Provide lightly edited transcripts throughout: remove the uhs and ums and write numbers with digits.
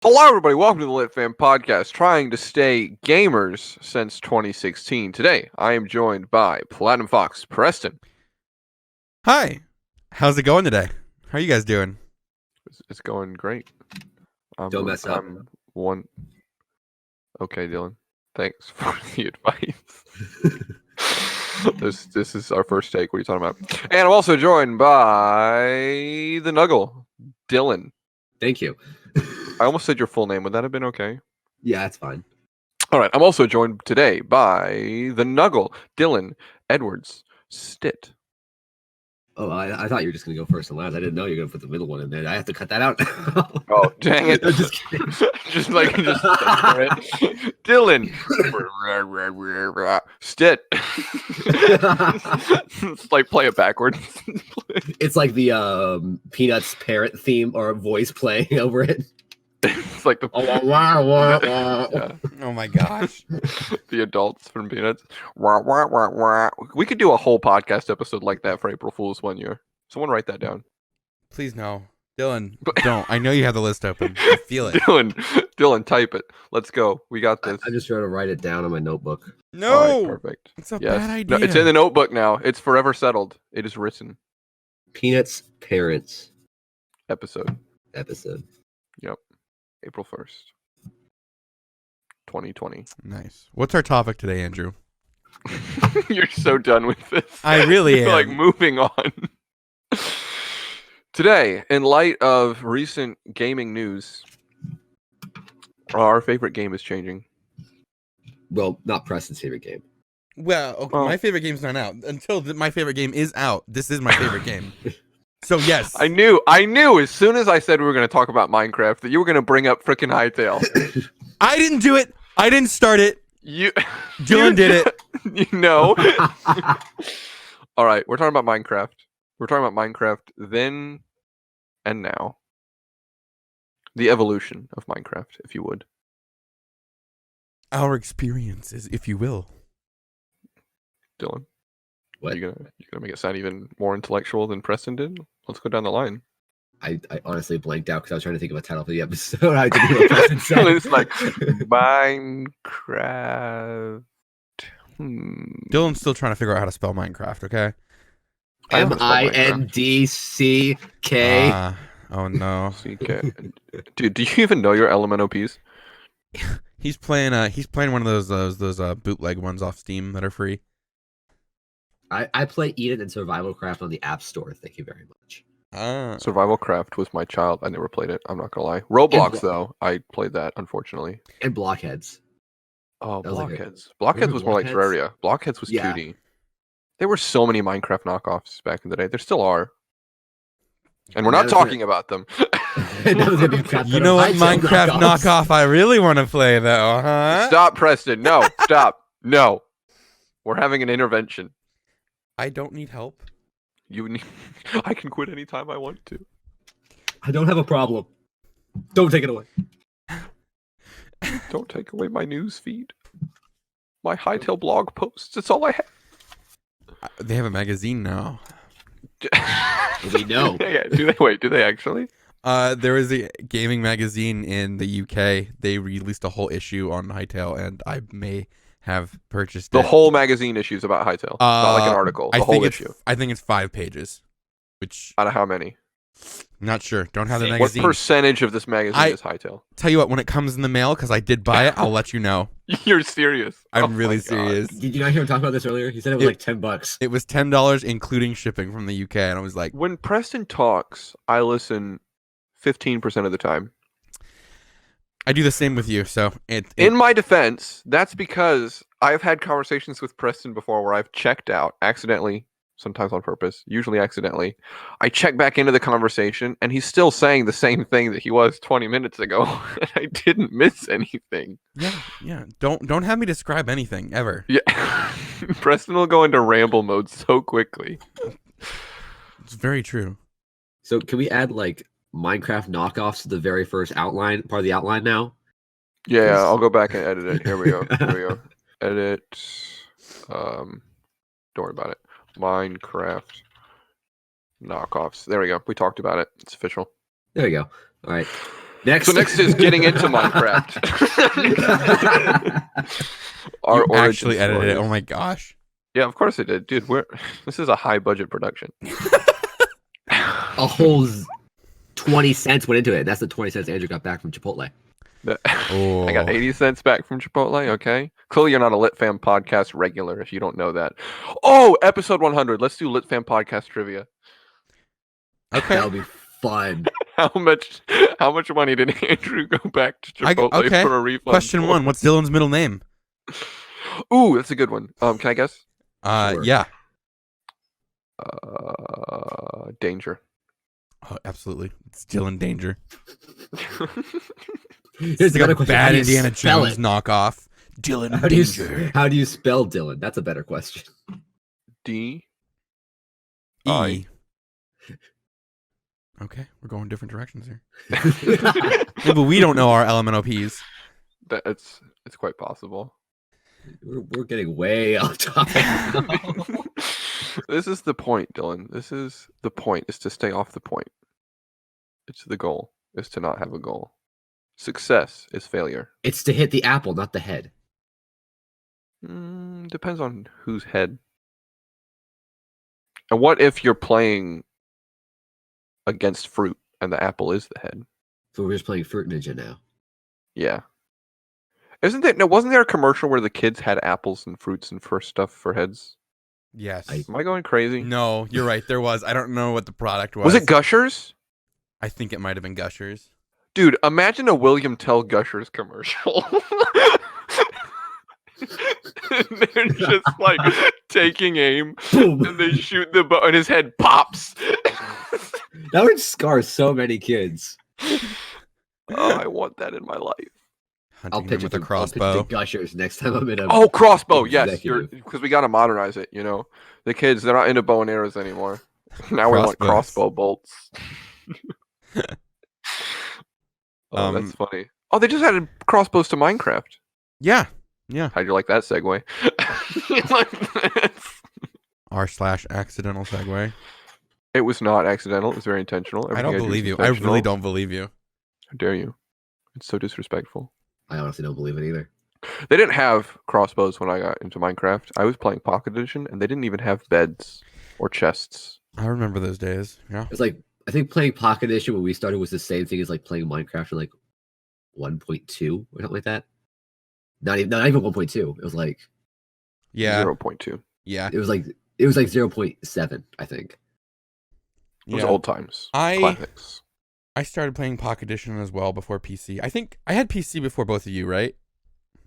Hello, everybody. Welcome to the Lit Fam Podcast, trying to stay gamers since 2016. Today, I am joined by Platinum Fox Preston. Hi. How's it going today? How are you guys doing? It's going great. Don't mess up. Okay, Dylan. Thanks for the advice. This is our first take. What are you talking about? And I'm also joined by the Nuggle, Dylan. Thank you. I almost said your full name. Would that have been okay? Yeah, that's fine. All right. I'm also joined today by the Nuggle, Dylan Edwards Stitt. Oh, I thought you were just going to go first and last. I didn't know you were going to put the middle one in there. I have to cut that out. Oh, dang it. I'm just kidding. just Dylan Stitt. It's like play it backwards. It's like the Peanuts parrot theme or voice playing over it. It's like the Yeah. Oh my gosh. the adults from Peanuts. We could do a whole podcast episode like that for April Fool's one year. Someone write that down. Please no. Dylan, don't. I know you have the list open. I feel it. Dylan, type it. Let's go. We got this. I just trying to write it down on my notebook. No. All right, perfect. It's a bad No, idea. it's in the notebook now. It's forever settled. It is written. Peanuts parents Episode. Yep. April 1st. 2020. Nice. What's our topic today, Andrew? You're so done with this. I really am. Like moving on. Today, in light of recent gaming news, our favorite game is changing. Well, not Preston's favorite game. Well, okay, Oh. my favorite game's not out. Until my favorite game is out, this is my favorite game. So, yes. I knew as soon as I said we were going to talk about Minecraft that you were going to bring up frickin' Hytale. I didn't do it. I didn't start it. Dylan did it. You know. All right, we're talking about Minecraft. We're talking about Minecraft then and now. The evolution of Minecraft, if you would. Our experiences, if you will. Dylan. What? You gonna make it sound even more intellectual than Preston did? Let's go down the line. I honestly blanked out because I was trying to think of a title for the episode. I didn't know what Preston said. It's like Minecraft. Dylan's still trying to figure out how to spell Minecraft, okay? MINDCK. Oh, no. CK. Dude, do you even know your LMNOPs? He's playing one of those bootleg ones off Steam that are free. I play Eden and Survival Craft on the App Store. Thank you very much. Survival Craft was my child. I never played it. I'm not gonna lie. Roblox though, I played that unfortunately. And Blockheads. Oh, That was like Blockheads. Blockheads was more like Blockheads? Terraria. Blockheads was Yeah. 2D. There were so many Minecraft knockoffs back in the day. There still are. And we're not That was talking about them. That was gonna be crap, You but know what Hytale Minecraft knockoffs. knockoff I really want to play, though, huh? Stop, Preston. No, stop. No. We're having an intervention. I don't need help. I can quit anytime I want to. I don't have a problem. Don't take it away. Don't take away my news feed. My Hytale blog posts. It's all I have. They have a magazine now. We know. Yeah, do they actually? There is a gaming magazine in the UK. They released a whole issue on Hytale, and I may have purchased The it. whole magazine issue is about Hytale. Not like an article. The whole issue. I think it's 5 pages, which Out of how many? not sure. Don't have the What magazine. percentage of this magazine is Hytale? Tell you what, when it comes in the mail, because I did buy it, I'll let you know. You're serious. I'm Oh my really God. serious. Did you not hear him talk about this earlier? He said it was like $10. It was $10, including shipping from the UK, and I was like, When Preston talks, I listen 15% of the time. I do the same with you. So In my defense, that's because I've had conversations with Preston before where I've checked out accidentally, sometimes on purpose, usually accidentally. I check back into the conversation and he's still saying the same thing that he was 20 minutes ago. And I didn't miss anything. yeah. Don't have me describe anything ever. Yeah. Preston will go into ramble mode so quickly. It's very true. So can we add like Minecraft knockoffs to the very first outline, part of the outline now? Yeah, I'll go back and edit it. Here we go. Edit. Don't worry about it. Minecraft knockoffs. There we go. We talked about it. It's official. There we go. All right. Next. So next is getting into Minecraft. Our You actually origin edited it. stories. Oh my gosh. Yeah, of course I did, dude. This is a high budget production. A whole 20 cents went into it. That's the 20 cents Andrew got back from Chipotle. I got Oh. 80 cents back from Chipotle. Okay, clearly you're not a Lit Fam podcast regular if you don't know that. Oh, episode 100. Let's do Lit Fam podcast trivia. Okay. That would be fun. How much money did Andrew go back to Chipotle okay. for a refund? Question 1. What's Dylan's middle name? Ooh, that's a good one. Can I guess? Sure. Yeah. Danger. Oh, absolutely. It's Dylan Danger. Here's It's the like better a question. bad How do you Indiana spell Jones it? knockoff. Dylan How Danger. do you spell Dylan? That's a better question. D. E. Okay, we're going different directions here. Yeah, but we don't know our LMNOPs. It's quite possible. We're getting way off topic. This is the point, Dylan. This is the point, is to stay off the point. It's the goal, is to not have a goal. Success is failure. It's to hit the apple, not the head. Depends on whose head. And what if you're playing against fruit and the apple is the head? So we're just playing Fruit Ninja now. Yeah. Wasn't there a commercial where the kids had apples and fruits and first stuff for heads? Yes. Am I going crazy? No, you're right. There was. I don't know what the product was. Was it Gushers? I think it might have been Gushers. Dude, imagine a William Tell Gushers commercial. And they're just like taking aim Boom. and they shoot the bow and his head pops. That would scar so many kids. Oh, I want that in my life. I'll Hunting pitch them it with a to crossbow. Gushers next time I'm in a. Oh, crossbow. Yes, Executive. because we got to modernize it, you know. The kids, they're not into bow and arrows anymore. Now we want Crossbows. crossbow bolts. Oh, that's funny. Oh, they just added crossbows to Minecraft. Yeah. Yeah. How'd you like that segue? R/accidental segue. It was not accidental. It was very intentional. I Everything don't do is believe you. I intentional. really don't believe you. How dare you? It's so disrespectful. I honestly don't believe it either. They didn't have crossbows when I got into Minecraft. I was playing Pocket Edition, and they didn't even have beds or chests. I remember those days. Yeah. It's like I think playing Pocket Edition when we started was the same thing as like playing Minecraft in like 1.2 or something like that. Not even 1.2. It was like Yeah. 0.2. Yeah. it was like 0.7, I think. It was Yeah. old times. I Classics. started playing Pocket Edition as well before PC. I think I had PC before both of you, right?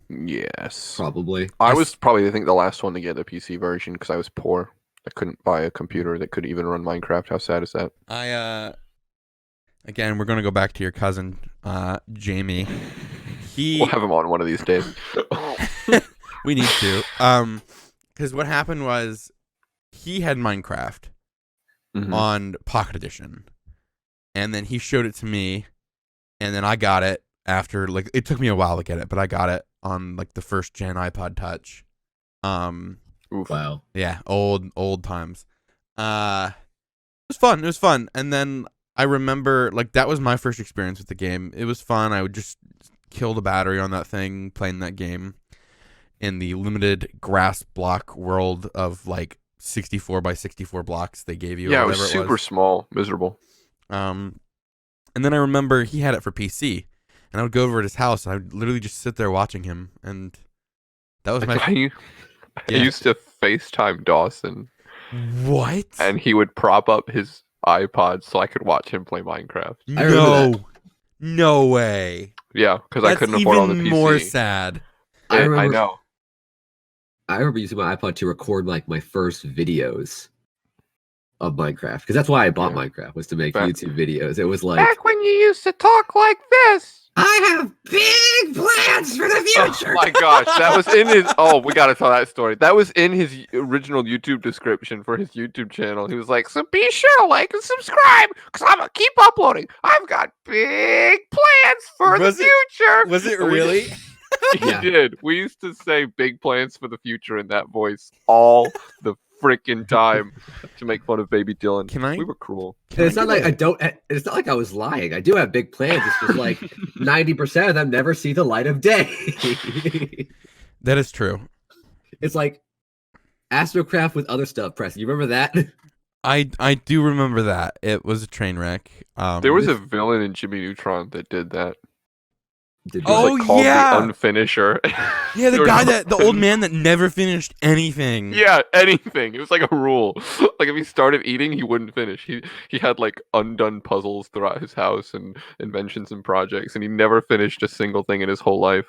Yes. Probably. I was probably, I think, the last one to get the PC version because I was poor. I couldn't buy a computer that could even run Minecraft. How sad is that? Again, we're gonna go back to your cousin, Jamie. We'll have him on one of these days. We need to. Because what happened was he had Minecraft Mhm. on Pocket Edition, and then he showed it to me, and then I got it after, like, it took me a while to get it, but I got it on like the first gen iPod Touch. Oof. Wow. Yeah, old times. It was fun. It was fun, and then I remember, like, that was my first experience with the game. It was fun. I would just kill the battery on that thing playing that game in the limited grass block world of like 64 by 64 blocks they gave you. Yeah, or it was whatever super small, miserable. And then I remember he had it for PC, and I would go over at his house, and I would literally just sit there watching him, and that was my. I used to FaceTime Dawson, What? and he would prop up his iPod so I could watch him play Minecraft. I remember No way. Yeah, because I That's couldn't afford on the even PC. more sad. I know. I remember using my iPod to record like my first videos of Minecraft because that's why I bought Yeah. Minecraft, was to make Back- YouTube videos. It was like, Back when you used to talk like this. I have big plans for the future. Oh my gosh, that was in his. Oh, we gotta tell that story. That was in his original YouTube description for his YouTube channel. He was like, "So be sure to like and subscribe, cause I'm gonna keep uploading. I've got big plans for Was the it- future." Was it And we- really? He Yeah. did. We used to say big plans for the future in that voice all the freaking time to make fun of baby Dylan. Can I- We were cruel. And it's not like I don't. It's not like I was lying. I do have big plans. It's just like 90% of them never see the light of day. That is true. It's like Astrocraft with other stuff. Preston, you remember that? I do remember that. It was a train wreck. There was a villain in Jimmy Neutron that did that. Did It was Oh, like called yeah! the Unfinisher. yeah, the There guy was- the old man that never finished anything. Yeah, anything. It was like a rule. Like if he started eating, he wouldn't finish. He had like undone puzzles throughout his house and inventions and projects, and he never finished a single thing in his whole life.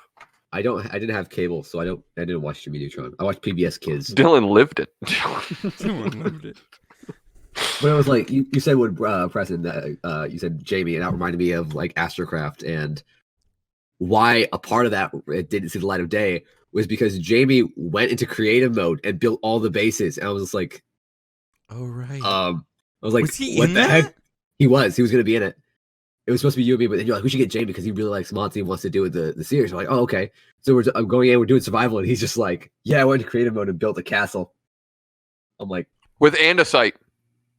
I didn't have cable, so I didn't watch Jimmy Neutron. I watched PBS Kids. Dylan lived it. Someone loved it. But it was like you said when Preston, you said Jamie, and that reminded me of like Astrocraft, and why a part of that it didn't see the light of day was because Jamie went into creative mode and built all the bases, and I was just like, Oh right. I was like, Was he what in the that? heck? He was going to be in it. It was supposed to be you and me, but then you're like, we should get Jamie because he really likes Monty and wants to do with the series. I'm like, oh, okay. So I'm going in, we're doing survival, and he's just like, yeah, I went to creative mode and built a castle. I'm like, With andesite.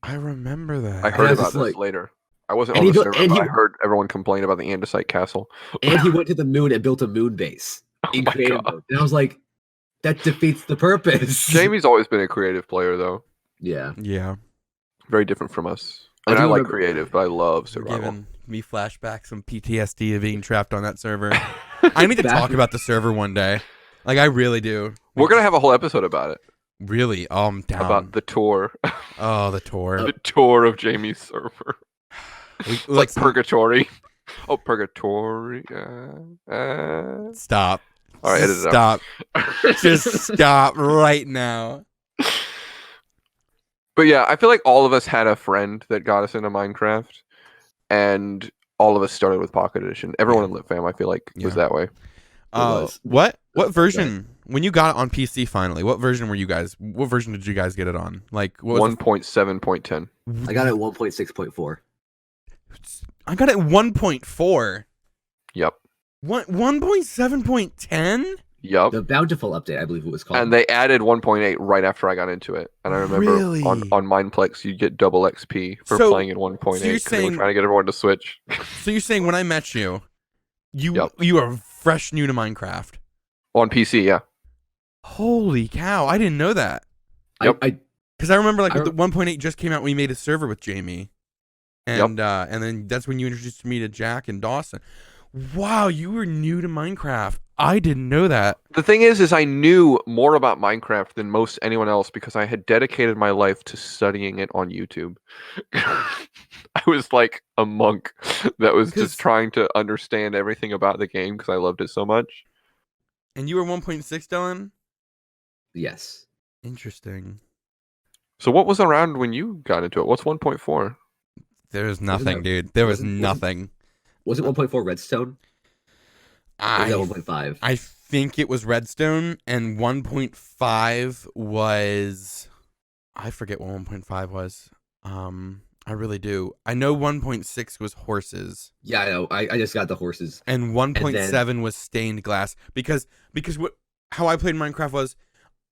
I remember that. I heard was about just this like- later. I wasn't And on he the built- server, and but he- I heard everyone complain about the andesite castle. and he went to the moon and built a moon base in my creative God. mode. And I was like, that defeats the purpose. Jamie's always been a creative player, though. Yeah. Yeah. Very different from us. I I mean, do I like remember- creative, but I love You're survival. giving me flashbacks, some PTSD of being trapped on that server. I need to Back- talk about the server one day. Like I really do. We're gonna have a whole episode about it. Really? Oh, I'm down. About the tour. Oh, the tour. The tour of Jamie's server. We- Like some- purgatory. Oh, purgatory. Stop. All right, edit it out. Stop. Just stop right now. But yeah, I feel like all of us had a friend that got us into Minecraft, and all of us started with Pocket Edition. Everyone in Lit Fam, I feel like, was Yeah. that way. was. What Go version? When you got it on PC finally, what version were you guys? What version did you guys get it on? Like what was 1.7.10. I got it at 1.6.4. I got it 1.4. Yep. 1.7.10? Yep. The Bountiful update, I believe it was called. And they added 1.8 right after I got into it. And I remember Really? on Mineplex, you get double XP for So- playing in 1.8. so you're 'cause they were saying- trying to get everyone to switch. So you're saying when I met you, Yep. you are fresh new to Minecraft. On PC, yeah. Holy cow, I didn't know that. Yep. I Because I remember like I the 1.8 just came out, we made a server with Jamie. And and then that's when you introduced me to Jack and Dawson. Wow, you were new to Minecraft. I didn't know that. The thing is I knew more about Minecraft than most anyone else because I had dedicated my life to studying it on YouTube. I was like a monk that was 'Cause- just trying to understand everything about the game because I loved it so much. And you were 1.6, Dylan? yes. Interesting. So what was around when you got into it? What's 1.4? There was nothing, that- dude. There was wasn't- nothing. Was it 1.4 Redstone? Or was that 1.5? I think it was Redstone, and 1.5 was... I forget what 1.5 was. I really do. I know 1.6 was horses, Yeah, I know. I just got the horses. and 1.7 was stained glass. Because how I played Minecraft was,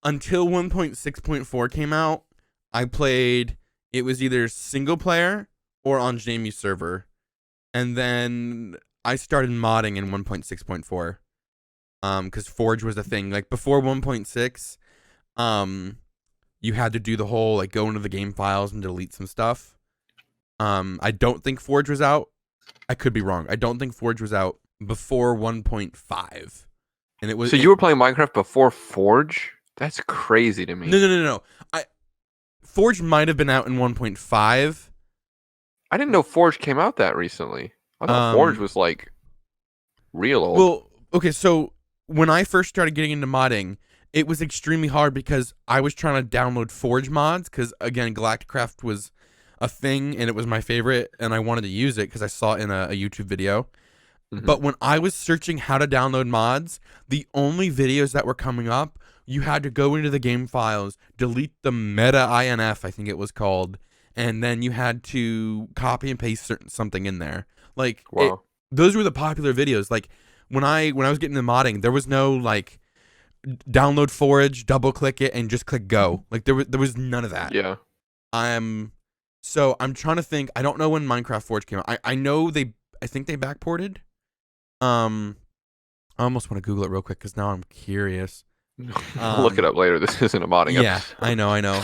until 1.6.4 came out, I played... It was either single player or on Jamie's server. And then I started modding in 1.6.4. Because Forge was a thing. Like before 1.6, you had to do the whole like go into the game files and delete some stuff. I don't think Forge was out. I could be wrong. I don't think Forge was out before 1.5. And it was So you were playing Minecraft before Forge? That's crazy to me. No. Forge might have been out in 1.5. I didn't know Forge came out that recently. I thought Forge was like real old. Well, okay, so when I first started getting into modding, it was extremely hard because I was trying to download Forge mods because, again, Galacticraft was a thing and it was my favorite and I wanted to use it because I saw it in a YouTube video. Mhm. But when I was searching how to download mods, the only videos that were coming up, you had to go into the game files, delete the meta INF, I think it was called, and then you had to copy and paste something in there. Like, Wow. those were the popular videos. Like, when I was getting into modding, there was no, like, download Forage, double click it, and just click go. Like there was none of that. Yeah. So I'm trying to think. I don't know when Minecraft Forge came out. I know I think they backported. I almost want to Google it real quick because now I'm curious. I'll look it up later. This isn't a modding Yeah, episode. I know.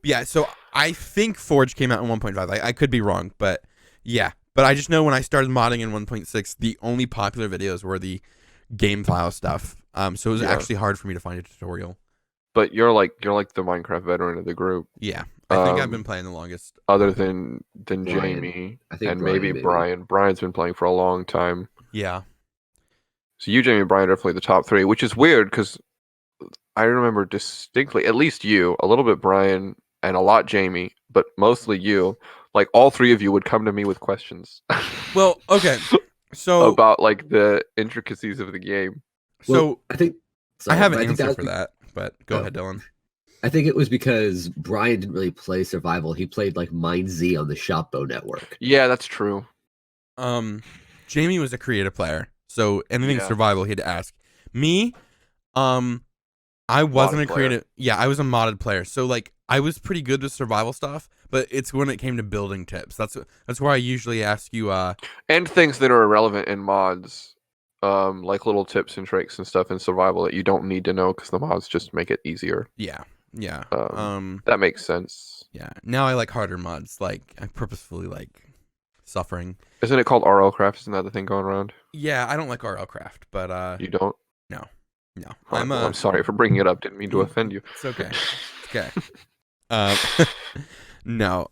Yeah, so I think Forge came out in 1.5. I could be wrong, but yeah. But I just know when I started modding in 1.6, the only popular videos were the game file stuff. So it was actually hard for me to find a tutorial. But you're like the Minecraft veteran of the group. Yeah, I think I've been playing the longest. Other than Brian. Jamie, I think and Brian, maybe Brian. Brian's been playing for a long time. Yeah. So you, Jamie, and Brian are definitely the top three, which is weird because I remember distinctly, at least you, a little bit Brian, and a lot Jamie, but mostly you. Like all three of you would come to me with questions. Well, okay. So about like the intricacies of the game. Well, I think I have an think answer was for that, but go ahead, Dylan. I think it was because Brian didn't really play survival. He played like Mind Z on the Shopbo network. Yeah, that's true. Jamie was a creative player, so anything Yeah. survival he had to ask. Me, I wasn't a creative. Yeah, I was a modded player, so like I was pretty good with survival stuff, but it's when it came to building tips. That's where I usually ask you. And things that are irrelevant in mods, like little tips and tricks and stuff in survival that you don't need to know because the mods just make it easier. Yeah. That makes sense. Yeah. Now I like harder mods. Like I purposefully like suffering. Isn't it called RL Craft? Isn't that the thing going around? Yeah, I don't like RL Craft, but you don't? No. I'm sorry for bringing it up. Didn't mean to offend you. It's okay. No.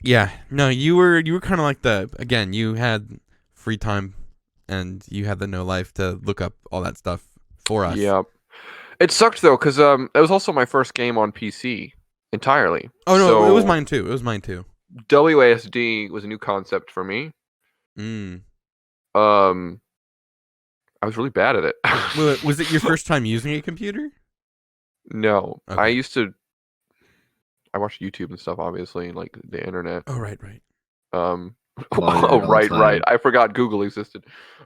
Yeah. No, you were kind of like again, you had free time and you had the no life to look up all that stuff for us. Yeah. It sucked though, because it was also my first game on PC entirely. Oh no, so it was mine too. WASD was a new concept for me. I was really bad at it. Was it your first time using a computer? No. Okay. I watched YouTube and stuff, obviously, and like the internet. Oh, right. Right. I forgot Google existed.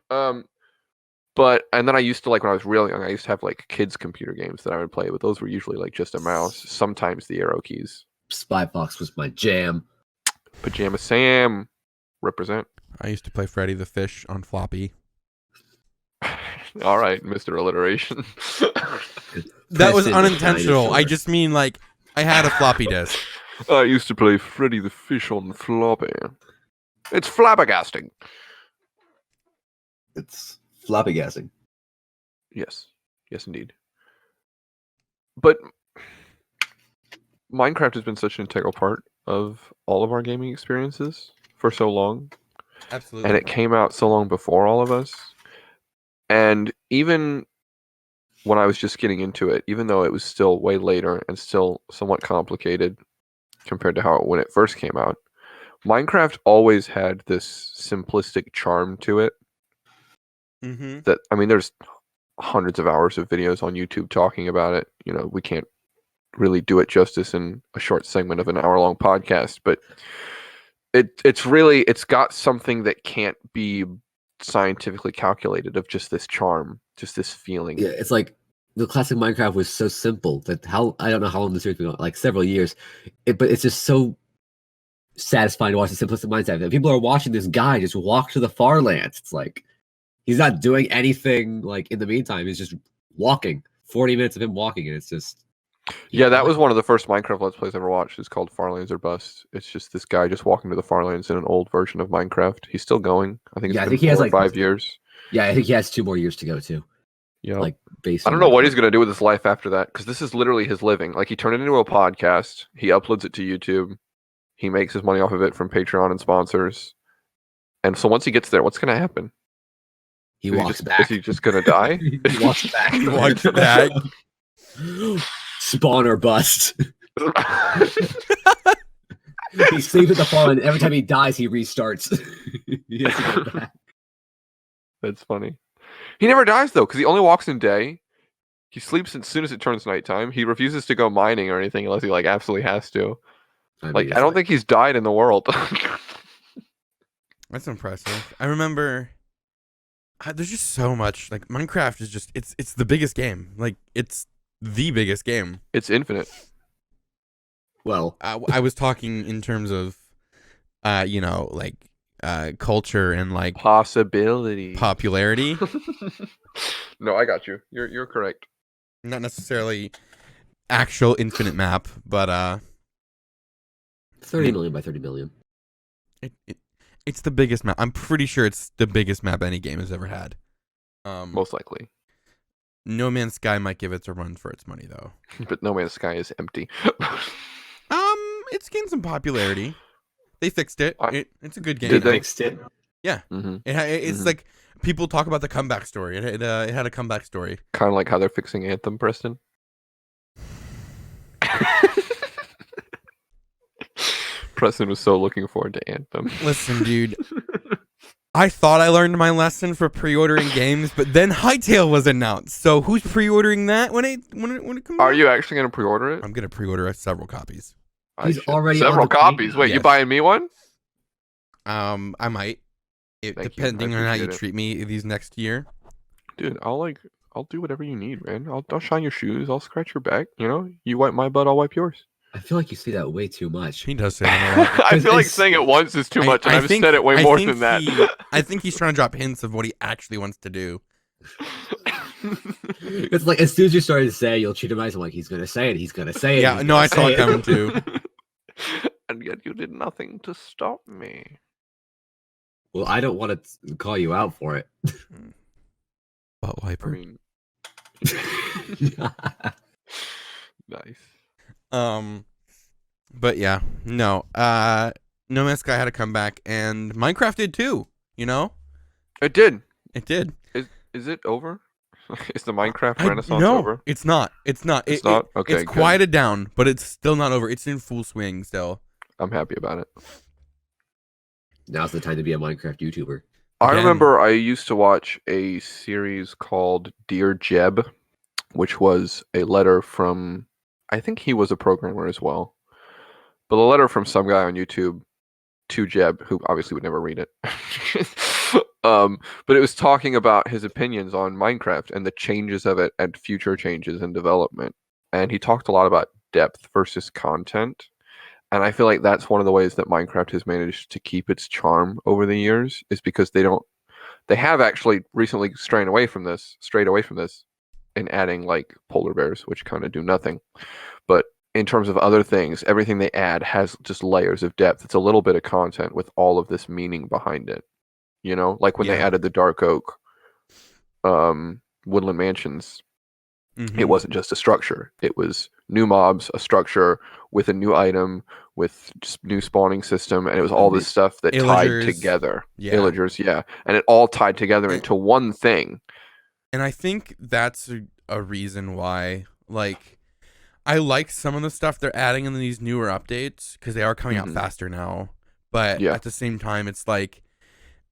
But and then I used to, like, when I was real young, I used to have like kids' computer games that I would play, but those were usually like just a mouse, sometimes the arrow keys. Spy Fox was my jam. Pajama Sam, represent. I used to play Freddy the Fish on floppy. All right, Mr. Alliteration. That was unintentional. I just mean like I had a floppy disk. I used to play Freddy the Fish on floppy. It's flabbergasting. It's flabbergasting. Yes, indeed. But Minecraft has been such an integral part of all of our gaming experiences for so long. Absolutely. And it came out so long before all of us. And even when I was just getting into it, even though it was still way later and still somewhat complicated compared to when it first came out, Minecraft always had this simplistic charm to it. Mm-hmm. That, I mean, there's hundreds of hours of videos on YouTube talking about it. You know, we can't really do it justice in a short segment of an hour-long podcast, but it's got something that can't be scientifically calculated, of just this charm, just this feeling. Yeah, it's like the classic Minecraft was so simple that I don't know how long the series been going, like several years, but it's just so satisfying to watch the simplistic mindset. And people are watching this guy just walk to the far lands. It's like he's not doing anything like in the meantime. He's just walking. 40 minutes of him walking, and it's just yeah, that was one of the first Minecraft Let's Plays I ever watched. It's called Farlands or Bust. It's just this guy just walking to the Farlands in an old version of Minecraft. He's still going. I think it's been 4 or 5 years. Yeah, I think he has 2 more years to go too. Yeah, like based. I don't know what he's gonna do with his life after that, because this is literally his living. Like, he turned it into a podcast. He uploads it to YouTube. He makes his money off of it from Patreon and sponsors. And so once he gets there, what's gonna happen? He walks back. Is he just gonna die? He walks back. He walks back. Spawn or bust. He sleeps at the fall, and every time he dies, he restarts. He has to go back. That's funny. He never dies though, because he only walks in day. He sleeps as soon as it turns nighttime. He refuses to go mining or anything unless he like absolutely has to. I don't think he's died in the world. That's impressive. I remember there's just so much. Like Minecraft is just it's the biggest game. Like it's the biggest game. It's infinite. Well, I was talking in terms of like culture and like Possibility. popularity, No, I got you. You're correct. not necessarily actual infinite map, but 30 million by 30 million. it's the biggest map. I'm pretty sure it's the biggest map any game has ever had. Most likely. No Man's Sky might give it a run for its money though. But No Man's Sky is empty. It's gained some popularity. They fixed it. It's a good game. Did they? Fixed it. Yeah. Mm-hmm. It's like people talk about the comeback story. It had a comeback story. Kind of like how they're fixing Anthem, Preston. Preston was so looking forward to Anthem. Listen, dude. I thought I learned my lesson for pre-ordering games, but then Hytale was announced. So who's pre-ordering that when it comes out? Are you actually going to pre-order it? I'm gonna pre-order several copies. He's already several on the copies. Wait, Yes. you buying me one? I might. Thank you. Depending I on how you appreciate it. treat me these next year. Dude, I'll do whatever you need, man. I'll shine your shoes. I'll scratch your back. You know, you wipe my butt, I'll wipe yours. I feel like you say that way too much. He does say that a lot. I feel like It's- saying it once is too much, and I've think- said it way I more think than that. I think he's trying to drop hints of what he actually wants to do. It's like as soon as you started to say you'll cheat him, I'm like, he's gonna say it. He's gonna say it. Yeah, he's no, gonna I saw say it coming too. And yet you did nothing to stop me. Well, I don't want to call you out for it. Butt I wiper. mean, nice. But yeah, no. No Man's Sky had to come back, and Minecraft did too. You know, It did. it did. Is it over? Is the Minecraft I- renaissance no, over? it's not. It's not. It's not? Okay, It's good. quieted down, but it's still not over. It's in full swing still. I'm happy about it. Now's the time to be a Minecraft YouTuber. I Again. remember I used to watch a series called Dear Jeb, which was a letter from, I think he was a programmer as well, but a letter from some guy on YouTube to Jeb, who obviously would never read it. But it was talking about his opinions on Minecraft and the changes of it and future changes in development. And he talked a lot about depth versus content. And I feel like that's one of the ways that Minecraft has managed to keep its charm over the years, is because they have actually recently strayed away from this and adding like polar bears, which kind of do nothing. But in terms of other things, everything they add has just layers of depth. It's a little bit of content with all of this meaning behind it. You know, like when they Yeah. added the Dark Oak Woodland Mansions, Mhm. it wasn't just a structure. It was new mobs, a structure with a new item, with just new spawning system, and it was all this stuff that tied Illagers. together. Yeah. Illagers, yeah. And it all tied together And- into one thing. And I think that's a reason why, like, I like some of the stuff they're adding in these newer updates because they are coming out Mhm. faster now. But Yeah. at the same time, it's like,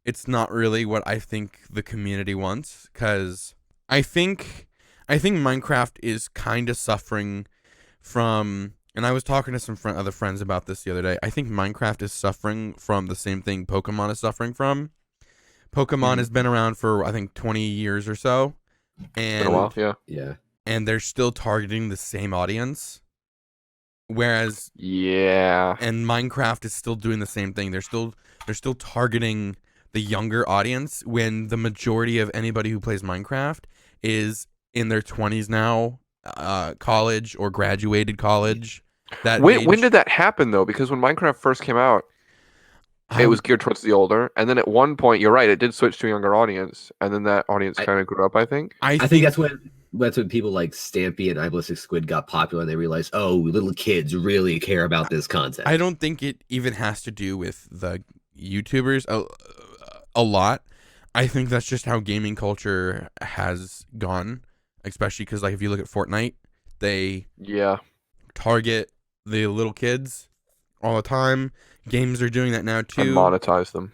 it's not really what I think the community wants. Because I think Minecraft is kind of suffering from, and I was talking to some other friends about this the other day. I think Minecraft is suffering from the same thing Pokemon is suffering from. Pokemon Mhm. has been around for I think 20 years or so, Been a while, yeah. Yeah. and they're still targeting the same audience. Whereas Yeah. and Minecraft is still doing the same thing. They're still targeting the younger audience when the majority of anybody who plays Minecraft is in their 20s now, college or graduated college. That When age. did that happen though? Because when Minecraft first came out, it was geared towards the older, and then at one point, you're right, it did switch to a younger audience, and then that audience I- kind of grew up. I think. I I think that's when people like Stampy and Iblistic Squid got popular and they realized, oh, little kids really care about this content. I don't think it even has to do with the YouTubers a lot. I think that's just how gaming culture has gone, especially because like if you look at Fortnite, they Yeah. target the little kids all the time. Games are doing that now And too. monetize them.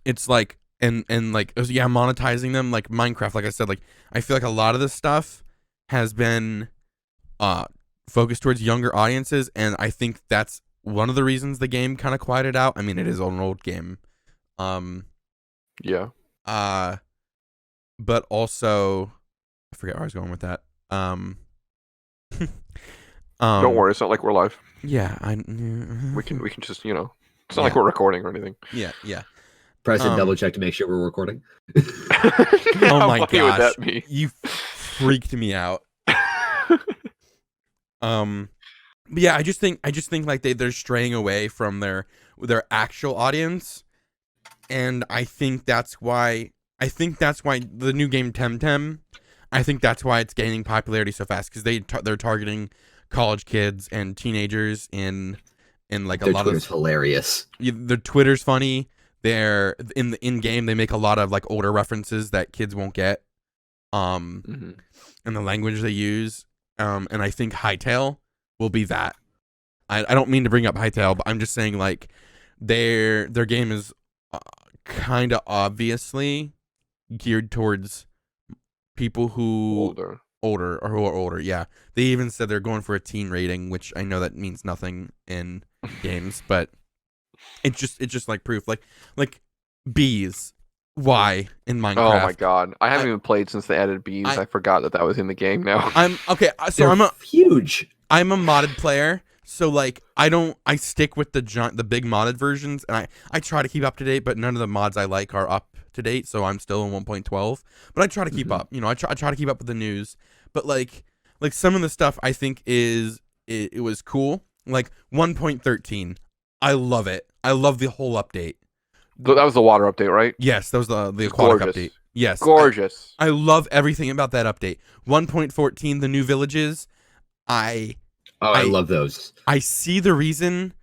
It's like and like yeah, monetizing them like Minecraft. Like I said, like I feel like a lot of this stuff has been focused towards younger audiences, and I think that's one of the reasons the game kind of quieted out. I mean, it is an old game. Yeah. But also, I forget where I was going with that. Don't worry, it's not like we're live. Yeah, We can just, it's not like Yeah. we're recording or anything. Yeah. Preston, double check to make sure we're recording. Oh my How funny would gosh, that be? you freaked me out. But yeah, I just think like they're straying away from their actual audience, and I think that's why the new game Temtem, I think that's why it's gaining popularity so fast, because they're targeting college kids and teenagers in like Their a lot Twitter's of hilarious. their Twitter's funny. They're in game they make a lot of like older references that kids won't get, Mhm. and the language they use, and I think Hytale will be that. I don't mean to bring up Hytale, but I'm just saying like their game is kind of obviously geared towards people who Older. who are older. Yeah, they even said they're going for a teen rating, which I know that means nothing in games, but it's just like proof. Like bees. Why in Minecraft? Oh my god, I haven't even played since they added bees. I forgot that was in the game now. I'm okay. So They're huge. I'm a modded player, so like I stick with the big modded versions, and I try to keep up to date, but none of the mods I like are up to date, so I'm still in 1.12. But I try to keep up. I try to keep up with the news. But like some of the stuff I think it was cool. Like 1.13, I love it. I love the whole update. That was the water update, right? Yes, that was the aquatic gorgeous. update. Yes, Gorgeous. I love everything about that update. 1.14, the new villages. I love those. I see the reason.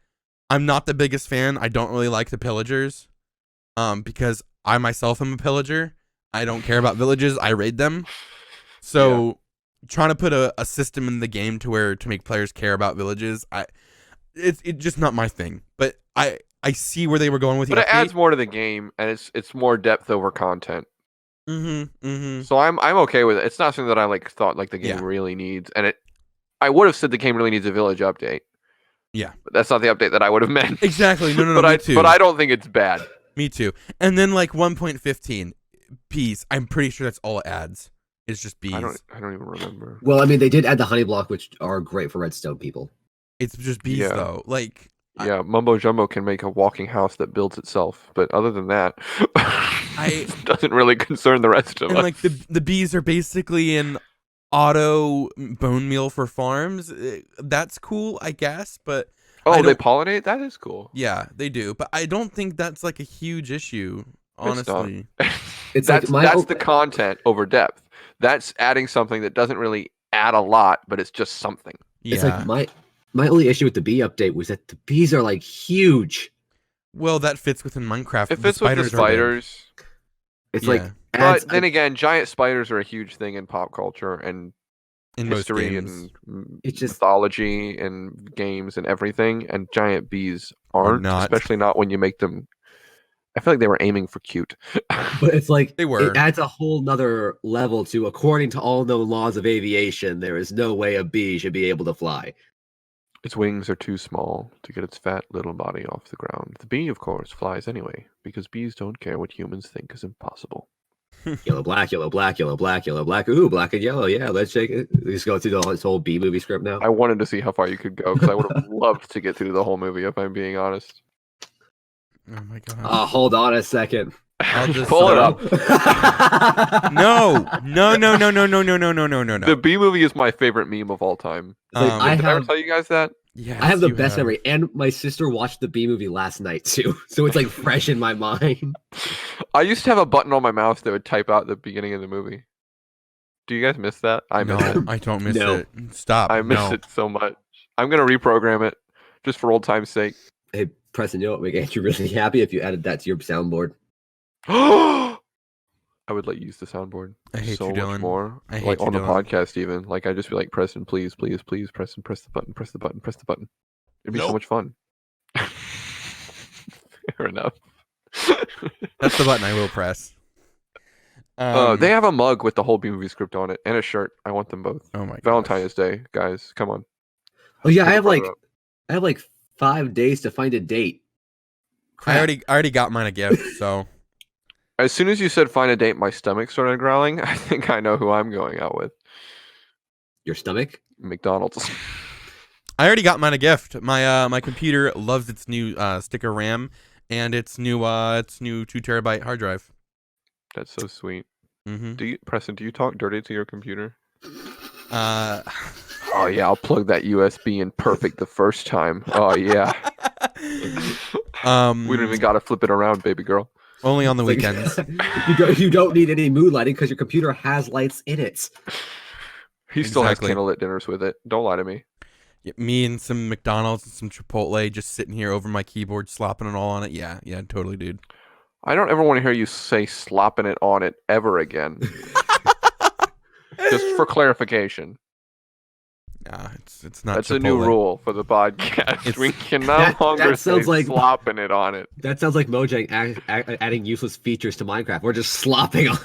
I'm not the biggest fan. I don't really like the pillagers, because I myself am a pillager. I don't care about villages. I raid them. So trying to put a system in the game to make players care about villages, it's just not my thing. But I see where they were going with it. But it adds more to the game, and it's more depth over content. So I'm okay with it. It's not something that I thought the game really needs, and I would have said the game really needs a village update. Yeah, but that's not the update that I would have meant. Exactly. No. but me too. But I don't think it's bad. Me too. And then 1.15 bees. I'm pretty sure that's all it adds. It's just bees. I don't even remember. Well, I mean, they did add the honey block, which are great for redstone people. It's just bees though. Yeah, Mumbo Jumbo can make a walking house that builds itself, but other than that, it doesn't really concern the rest of us. And the bees are basically an auto bone meal for farms. That's cool, I guess, but they pollinate? That is cool. Yeah, they do, but I don't think that's a huge issue, honestly. That's the content over depth. That's adding something that doesn't really add a lot, but it's just something. Yeah. It's my only issue with the bee update was that the bees are huge. Well, that fits within Minecraft. It fits with the spiders. It's but then again, giant spiders are a huge thing in pop culture and in history and mythology and games and everything. And giant bees aren't, especially not when you make them. I feel like they were aiming for cute. But it's they were. It adds a whole nother level to, according to all known laws of aviation, there is no way a bee should be able to fly. Its wings are too small to get its fat little body off the ground. The bee, of course, flies anyway, because bees don't care what humans think is impossible. Yellow, black, yellow, black, yellow, black, yellow, black. Ooh, black and yellow. Yeah, let's shake it. Let's go through this whole bee movie script now. I wanted to see how far you could go, because I would have loved to get through the whole movie, if I'm being honest. Oh my god. Hold on a second. I'll just pull it up. No. The Bee Movie is my favorite meme of all time. Did I ever tell you guys that? Yeah, I have the best memory, and my sister watched the Bee Movie last night too, so it's fresh in my mind. I used to have a button on my mouse that would type out the beginning of the movie. Do you guys miss that? I miss it. I don't miss it. Stop. I miss it so much. I'm gonna reprogram it just for old time's sake. Hey, Preston, you know what would make you really happy if you added that to your soundboard? I would let you use the soundboard. I hate so you, Dylan. much more. I hate you, on the Dylan. podcast even. I'd just be like, Preston, please, Preston, press the button, press the button, press the button. It'd be so much fun. Fair enough. That's the button I will press. Um, They have a mug with the whole B movie script on it and a shirt. I want them both. Oh my god. Valentine's Day, guys, come on. Oh yeah, I have 5 days to find a date. I already got mine a gift, so As soon as you said find a date, my stomach started growling. I think I know who I'm going out with. Your stomach? McDonald's. I already got mine a gift. My computer loves its new sticker RAM and its new 2 TB hard drive. That's so sweet. Mm-hmm. Preston, do you talk dirty to your computer? Uh, Oh yeah, I'll plug that USB in perfect the first time. Oh yeah. We don't even gotta flip it around, baby girl. Only on the Like, weekends. you don't need any mood lighting because your computer has lights in it. He still has Exactly. candlelit dinners with it. Don't lie to me. Yeah, me and some McDonald's and some Chipotle just sitting here over my keyboard, slopping it all on it. Yeah, totally, dude. I don't ever want to hear you say slopping it on it ever again. Just for clarification. Nah, it's not. That's Chipotle. a new rule for the podcast. We can no longer that say sounds like- slopping it on it. That sounds like Mojang adding useless features to Minecraft. We're just slopping on.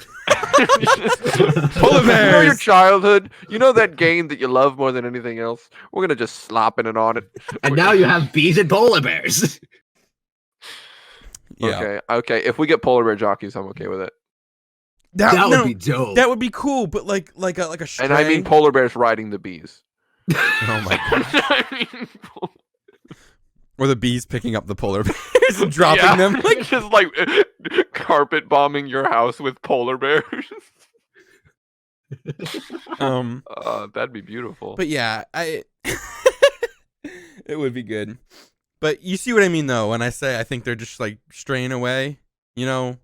Polar You know your bears. childhood. You know that game that you love more than anything else. We're gonna just slopping it on it. And now you have bees and polar bears. Yeah. Okay. If we get polar bear jockeys, I'm okay with it. That no, would be dope. that would be cool, but like a stray. And I mean polar bears riding the bees. Oh my god. I mean, Or the bees picking up the polar bears and dropping them. Like, just like carpet bombing your house with polar bears. That'd be beautiful. but yeah, it would be good. But you see what I mean, though, when I say I think they're just like straying away. You know?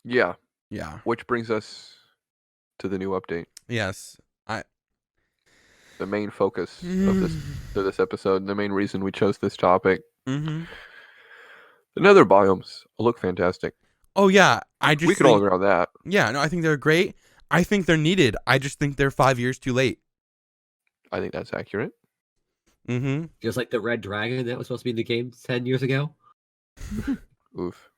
Yeah. Yeah. Which brings us to the new update. Yes. The main focus of this episode, the main reason we chose this topic. Mm-hmm. The nether biomes look fantastic. Oh yeah, We could all agree on that. Yeah, no, I think they're great. I think they're needed. I just think they're 5 years too late. I think that's accurate. Mm-hmm. Just like the red dragon that was supposed to be in the game 10 years ago. Oof.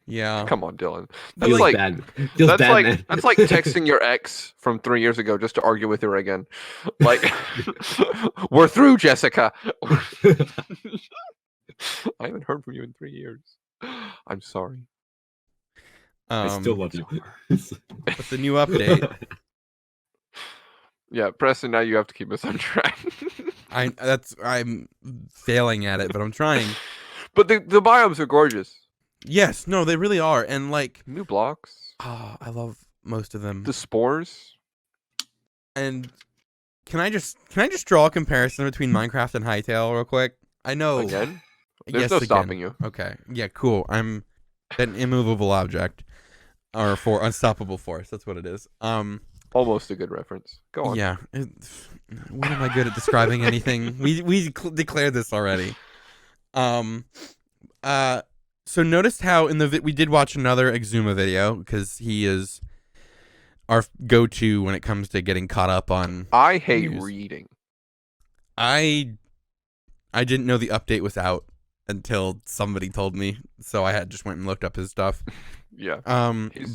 Yeah. Come on, Dylan. But That's Feels like- bad. Feels That's bad, like man. that's like texting your ex from 3 years ago just to argue with her again. Like, we're through, Jessica. I haven't heard from you in 3 years. I'm sorry. I still love you. But the new update, Yeah, Preston, now you have to keep us on track. I'm failing at it, but I'm trying. But the biomes are gorgeous. Yes, no, they really are, and like, New blocks. I love most of them. The spores. And can I just draw a comparison between Minecraft and Hytale real quick? I know. Again? There's Yes, no again. stopping you. Okay. Yeah, cool. I'm an immovable object. Or for unstoppable force. That's what it is. Almost a good reference. Go on. Yeah. When am I good at describing anything? We declared this already. So notice how in the we did watch another Exuma video because he is our go-to when it comes to getting caught up on. I hate News. reading. I didn't know the update was out until somebody told me, so I just went and looked up his stuff. Yeah.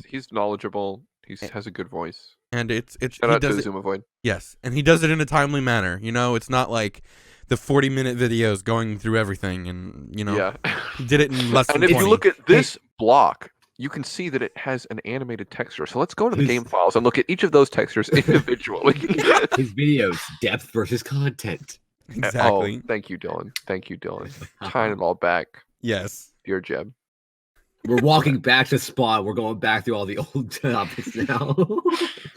He's knowledgeable. He has a good voice. And it's Shout he out to does it, Zuma Void. yes, and he does it in a timely manner. You know, it's not like the 40-minute videos going through everything, and you know, Yeah. he did it in less And than if 20. you look at this block, you can see that it has an animated texture. So let's go to the game files and look at each of those textures individually. His videos, depth versus content. Exactly. Oh, thank you, Dylan. Thank you, Dylan. Tying it all back, Yes. dear Jeb. We're walking back to Spawn. We're going back through all the old topics now.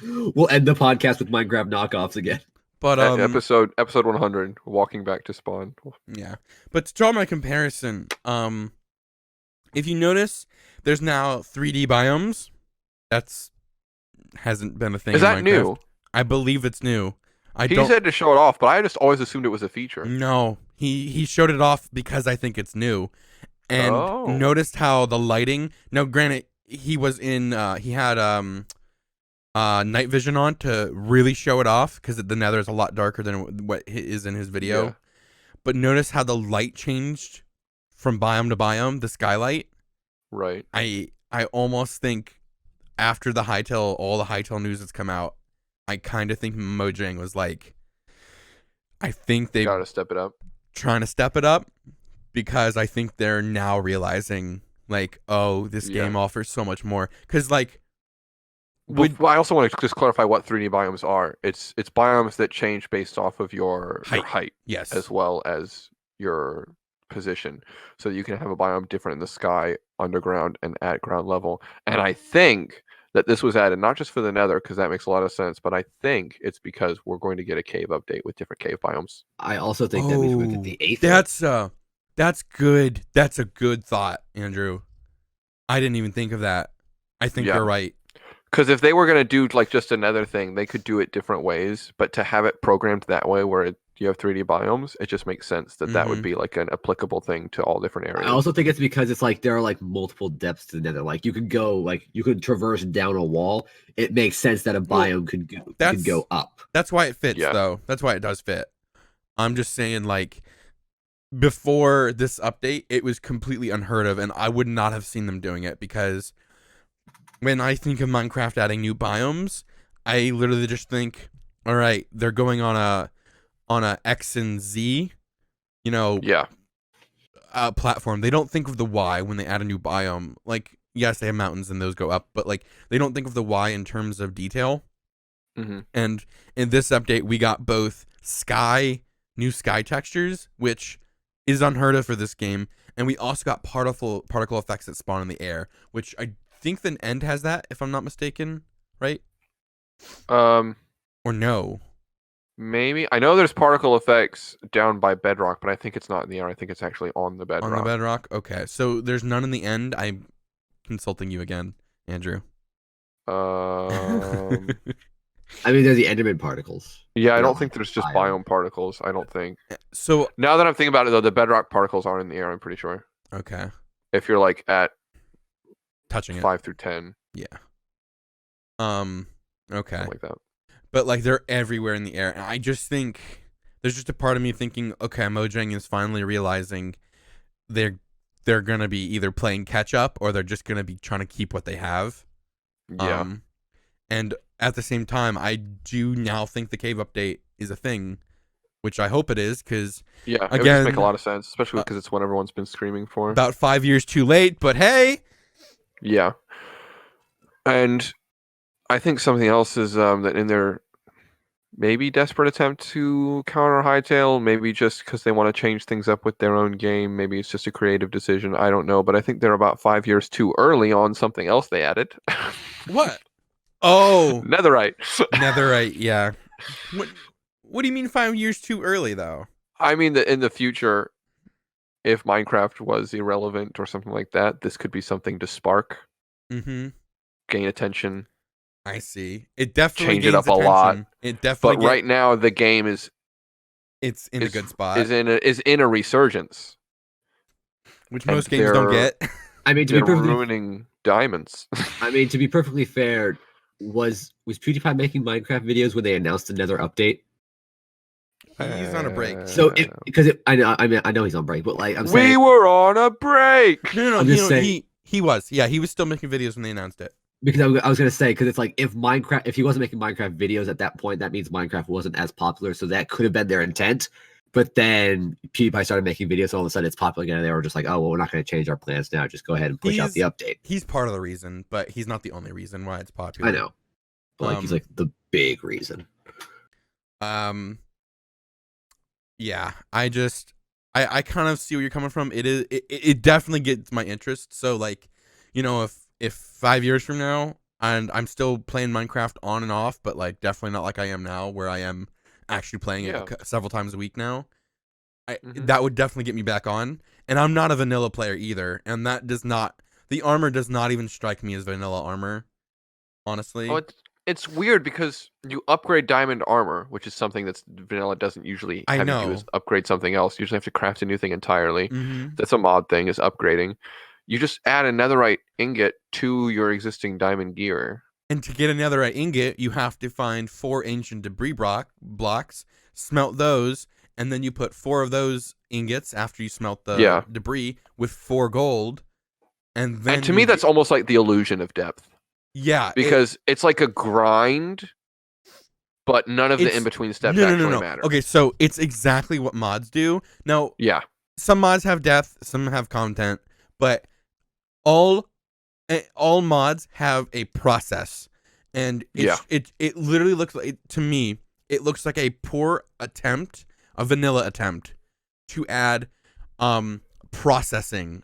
We'll end the podcast with Minecraft knockoffs again. But Episode 100, walking back to spawn. yeah. But to draw my comparison, if you notice, there's now 3D biomes. That's hasn't been a thing. Is in that Minecraft. new? I believe it's new. I He don't. said to show it off, but I just always assumed it was a feature. No, he showed it off because I think it's new, and Oh. noticed how the lighting. Now, granted, he was in. He had night vision on to really show it off because the Nether is a lot darker than what is in his video. Yeah. But notice how the light changed from biome to biome. The skylight. Right. I almost think after the Hytale, all the Hytale news that's come out, I kind of think Mojang was like, I think they Gotta step it up. trying to step it up because I think they're now realizing like, oh, this Yeah. game offers so much more. Because like, Well, I also want to just clarify what 3D biomes are. It's biomes that change based off of your height yes, as well as your position. So you can have a biome different in the sky, underground, and at ground level. And I think that this was added not just for the Nether, because that makes a lot of sense, but I think it's because we're going to get a cave update with different cave biomes. I also think that means we get the eighth. That's good. That's a good thought, Andrew. I didn't even think of that. I think Yeah. you're right. Because if they were going to do like just another thing, they could do it different ways. But to have it programmed that way, where you have 3D biomes, it just makes sense that that would be like an applicable thing to all different areas. I also think it's because it's like there are like multiple depths to the Nether. Like you could traverse down a wall. It makes sense that a biome could go up. That's why it fits, though. That's why it does fit. I'm just saying, like, before this update, it was completely unheard of, and I would not have seen them doing it, because when I think of Minecraft adding new biomes, I literally just think, all right, they're going on a X and Z, platform. They don't think of the Y when they add a new biome. Like, yes, they have mountains and those go up, but like they don't think of the Y in terms of detail. Mm-hmm. And in this update, we got both new sky textures, which is unheard of for this game, and we also got particle effects that spawn in the air, which I think the end has that, if I'm not mistaken, right? Or no? Maybe. I know there's particle effects down by bedrock, but I think it's not in the air. I think it's actually on the bedrock. On the bedrock? Okay. So there's none in the end. I'm consulting you again, Andrew. I mean, there's the Enderman particles. Yeah, I don't think there's just biome particles. I don't think. So now that I'm thinking about it, though, the bedrock particles are in the air. I'm pretty sure. Okay. If you're like at touching 5 through 10. Yeah. Okay. Something like that. But like they're everywhere in the air, and I just think there's just a part of me thinking, okay, Mojang is finally realizing they're gonna be either playing catch up or they're just gonna be trying to keep what they have. Yeah. And at the same time, I do now think the cave update is a thing, which I hope it is, because it would again, just make a lot of sense, especially because it's what everyone's been screaming for. About 5 years too late, but hey. Yeah. And I think something else is that in their maybe desperate attempt to counter Hytale, maybe just because they want to change things up with their own game, maybe it's just a creative decision, I don't know, but I think they're about 5 years too early on something else they added. What? Oh, Netherite. Netherite, yeah. What do you mean 5 years too early, though? I mean that in the future, if Minecraft was irrelevant or something like that, this could be something to spark, gain attention. I see. It definitely change it up attention. A lot. It definitely. But right now, the game is in a good spot. Is in a resurgence, which most games don't get. I mean, to be perfectly ruining diamonds. I mean, to be perfectly fair, was PewDiePie making Minecraft videos when they announced another update? He's on a break. So, I know he's on break, but like I'm saying, we were on a break. No. I'm just saying, he was. Yeah, he was still making videos when they announced it. Because I was gonna say, because it's like if he wasn't making Minecraft videos at that point, that means Minecraft wasn't as popular. So that could have been their intent. But then PewDiePie started making videos, so all of a sudden it's popular again. And they were just like, oh well, we're not going to change our plans now. Just go ahead and push out the update. He's part of the reason, but he's not the only reason why it's popular. I know, but like he's like the big reason. Yeah, I kind of see where you're coming from. It definitely gets my interest. So like, if 5 years from now and I'm still playing Minecraft on and off, but like definitely not like I am now, where I am actually playing it several times a week now, that would definitely get me back on. And I'm not a vanilla player either, and the armor does not even strike me as vanilla armor, honestly. Oh, it's weird because you upgrade diamond armor, which is something that's vanilla doesn't usually have you do, is upgrade something else. You usually have to craft a new thing entirely. That's a mod thing, is upgrading. You just add a netherite ingot to your existing diamond gear. And to get a netherite ingot, you have to find 4 ancient debris blocks, smelt those, and then you put 4 of those ingots after you smelt the debris with 4 gold. And then to me, that's almost like the illusion of depth. Yeah. Because it's like a grind, but none of the in-between steps actually matter. Okay, so it's exactly what mods do. Now, some mods have depth, some have content, but all mods have a process, and Yeah. it literally looks like, to me, it looks like a poor attempt, a vanilla attempt, to add processing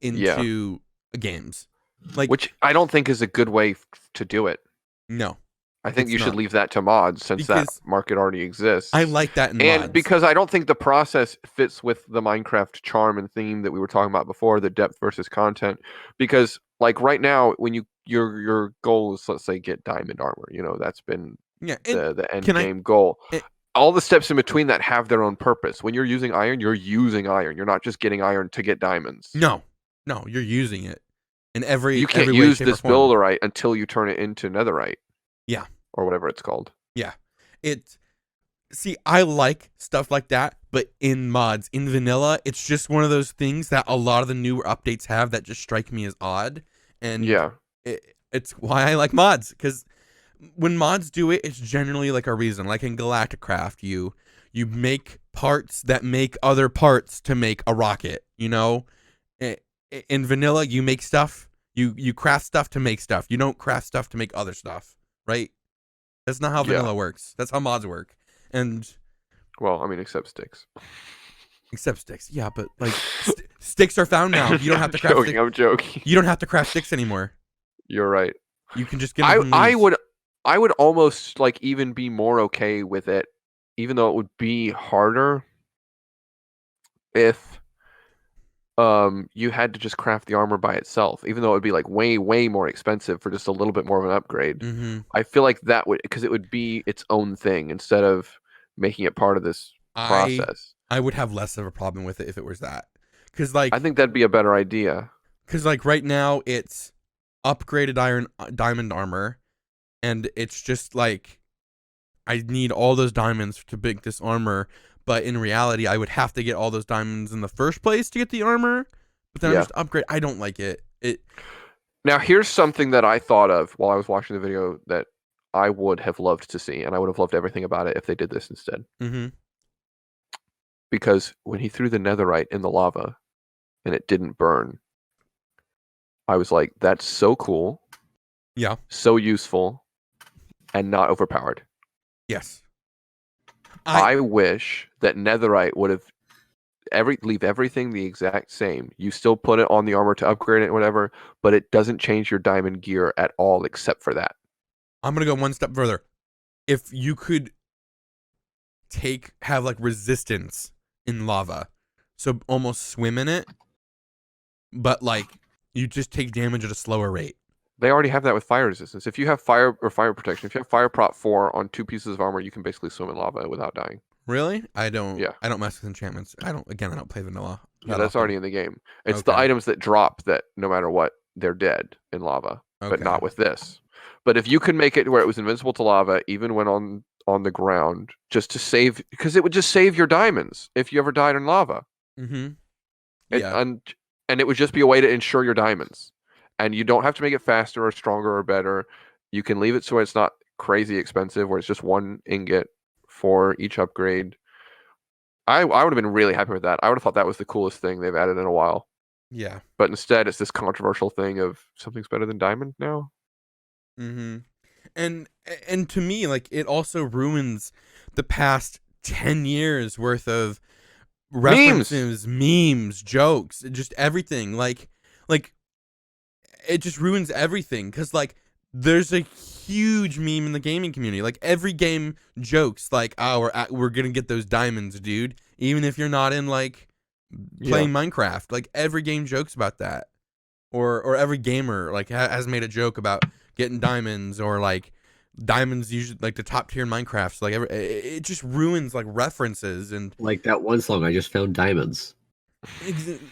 into games. Like, Which I don't think is a good way to do it. no, I think it's you should not. leave that to mods since that Because market already exists. I like that in And mods. because I don't think the process fits with the Minecraft charm and theme that we were talking about before, the depth versus content. Because like right now, when your goal is, let's say, get diamond armor, that's been yeah, and the end can I? game goal. eh, All the steps in between that have their own purpose. When you're using iron, you're using iron. You're not just getting iron to get diamonds. No, you're using it in every You can't way, use shape, or this form. builderite until you turn it into netherite. Yeah. Or whatever it's called. Yeah. See, I like stuff like that, but in mods, in vanilla, it's just one of those things that a lot of the newer updates have that just strike me as odd. And Yeah. it's why I like mods, because when mods do it, it's generally like a reason. Like in Galacticraft, you make parts that make other parts to make a rocket, In vanilla, you make stuff, you craft stuff to make stuff. You don't craft stuff to make other stuff, right? That's not how vanilla works. That's how mods work. And well, I mean, except sticks. Except sticks. Yeah, but like sticks are found now. You don't have to craft I'm joking. You don't have to craft sticks anymore. You're right. You can just get them from I leaves. would almost like even be more okay with it, even though it would be harder if you had to just craft the armor by itself, even though it would be like way more expensive for just a little bit more of an upgrade. Mm-hmm. I feel like that would, because it would be its own thing instead of making it part of this process. I would have less of a problem with it if it was that. Cuz like I think that'd be a better idea. Cuz like right now it's upgraded diamond armor, and it's just like I need all those diamonds to make this armor. But in reality, I would have to get all those diamonds in the first place to get the armor. But then I just upgrade. I don't like it. Now, here's something that I thought of while I was watching the video that I would have loved to see, and I would have loved everything about it if they did this instead. Mm-hmm. Because when he threw the netherite in the lava and it didn't burn, I was like, that's so cool. Yeah. So useful and not overpowered. Yes. I wish that netherite would have leave everything the exact same. You still put it on the armor to upgrade it and whatever, but it doesn't change your diamond gear at all except for that. I'm going to go one step further. If you could have like resistance in lava, so almost swim in it, but like you just take damage at a slower rate. They already have that with fire resistance. If you have fire protection, if you have fire prot 4 on 2 pieces of armor, you can basically swim in lava without dying. Really? I don't. Yeah. I don't mess with enchantments. I don't play vanilla. Yeah, that's already in the game. It's Okay. the items that drop that no matter what, they're dead in lava, but not with this. But if you could make it where it was invincible to lava, even when on the ground, just to save, because it would just save your diamonds if you ever died in lava. Mm-hmm. Yeah. And it would just be a way to ensure your diamonds. And you don't have to make it faster or stronger or better. You can leave it so it's not crazy expensive, where it's just 1 ingot for each upgrade. I would have been really happy with that. I would have thought that was the coolest thing they've added in a while. Yeah. But instead, it's this controversial thing of something's better than diamond now. Mm-hmm. And to me, like, it also ruins the past 10 years worth of references, memes, jokes, just everything. Like it just ruins everything, because like there's a huge meme in the gaming community. Like every game jokes like, "Oh, we're gonna get those diamonds, dude." Even if you're not in like playing Minecraft, like every game jokes about that, or every gamer like has made a joke about getting diamonds, or like diamonds usually like the top tier in Minecraft. So like it just ruins like references, and like that one song, "I just found diamonds."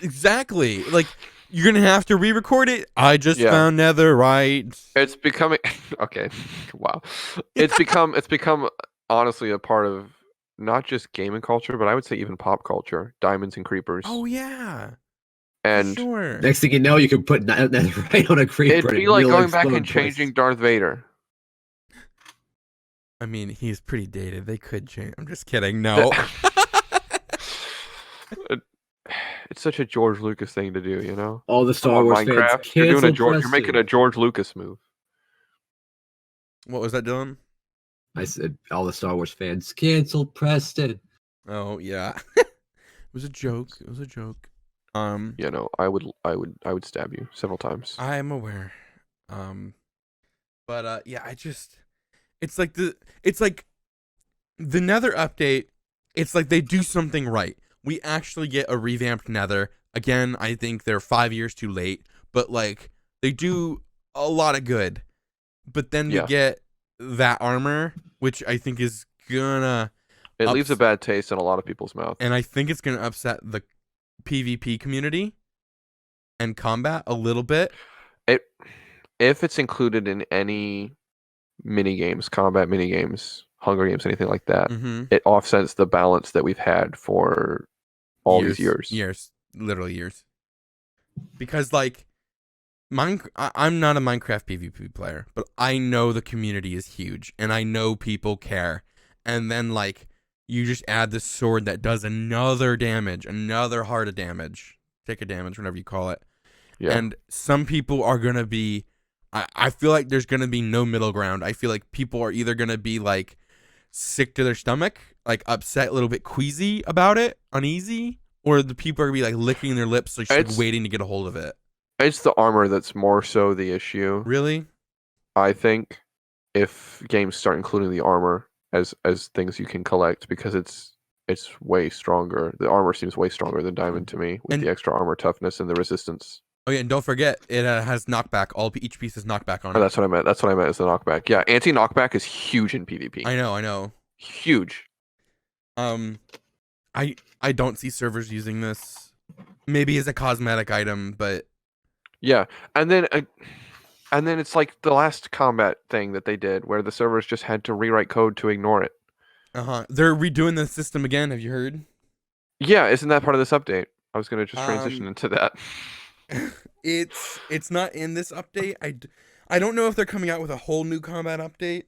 Exactly. Like, you're gonna have to re-record it. I just found netherite. It's becoming okay. Wow. It's become honestly a part of not just gaming culture, but I would say even pop culture. Diamonds and creepers. Oh yeah. And sure. Next thing you know, you could put netherite on a creeper. It'd be like going back and changing Darth Vader. I mean, he's pretty dated. They could change. I'm just kidding. No. it's such a George Lucas thing to do, you know? All the Come Star on, Wars fans Minecraft. You're doing a cancel George. You're making Preston. a George Lucas move. What was that, Dylan? I said all the Star Wars fans cancel Preston. Oh yeah, it was a joke. It was a joke. You know, I would stab you several times. I am aware. But yeah, it's like the Nether update. It's like they do something right. We actually get a revamped Nether. Again, I think they're 5 years too late, but like they do a lot of good. But then we Yeah. get that armor, which I think is gonna It leaves a bad taste in a lot of people's mouth. and I think it's gonna upset the PvP community and combat a little bit. If it's included in any mini games, combat mini games, Hunger Games, anything like that, Mm-hmm. it offsets the balance that we've had for all these years. Literally years. Because like, I'm not a Minecraft PvP player, but I know the community is huge, and I know people care. And then like, you just add this sword that does another damage, another heart of damage, tick of damage, whatever you call it. Yeah. And some people are gonna be. I feel like there's gonna be no middle ground. I feel like people are either gonna be like sick to their stomach, like upset, a little bit queasy about it, uneasy, or the people are gonna be like licking their lips, like, just like waiting to get a hold of it. It's the armor that's more so the issue. Really? I think if games start including the armor as things you can collect, because it's way stronger. The armor seems way stronger than Diamond to me, with the extra armor toughness and the resistance. Oh yeah, and don't forget it has knockback. Each piece has knockback on it. Oh, that's what I meant. That's what I meant is the knockback. Yeah, anti-knockback is huge in PvP. I know. Huge. I don't see servers using this. Maybe as a cosmetic item, but yeah, and then it's like the last combat thing that they did, where the servers just had to rewrite code to ignore it. They're redoing the system again. Have you heard? Yeah, isn't that part of this update? I was gonna just transition into that. It's not in this update. I don't know if they're coming out with a whole new combat update,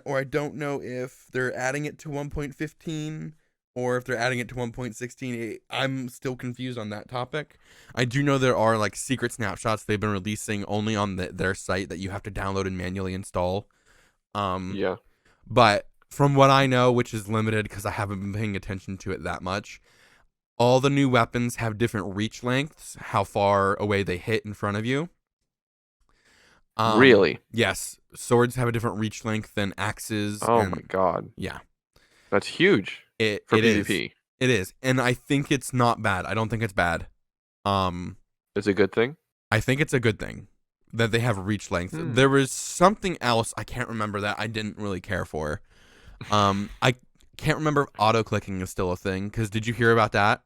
or I don't know if they're adding it to 1.15 or if they're adding it to 1.16. I'm still confused on that topic. I do know there are like secret snapshots they've been releasing only on their site that you have to download and manually install. Yeah. But from what I know, which is limited because I haven't been paying attention to it that much, all the new weapons have different reach lengths, how far away they hit in front of you. Really? Yes. Swords have a different reach length than axes. Oh my god. Yeah. That's huge for PvP. It is. And I think it's not bad. I don't think it's bad. It's a good thing? I think it's a good thing that they have reach length. There was something else, I can't remember, that I didn't really care for. I can't remember if auto-clicking is still a thing, because did you hear about that?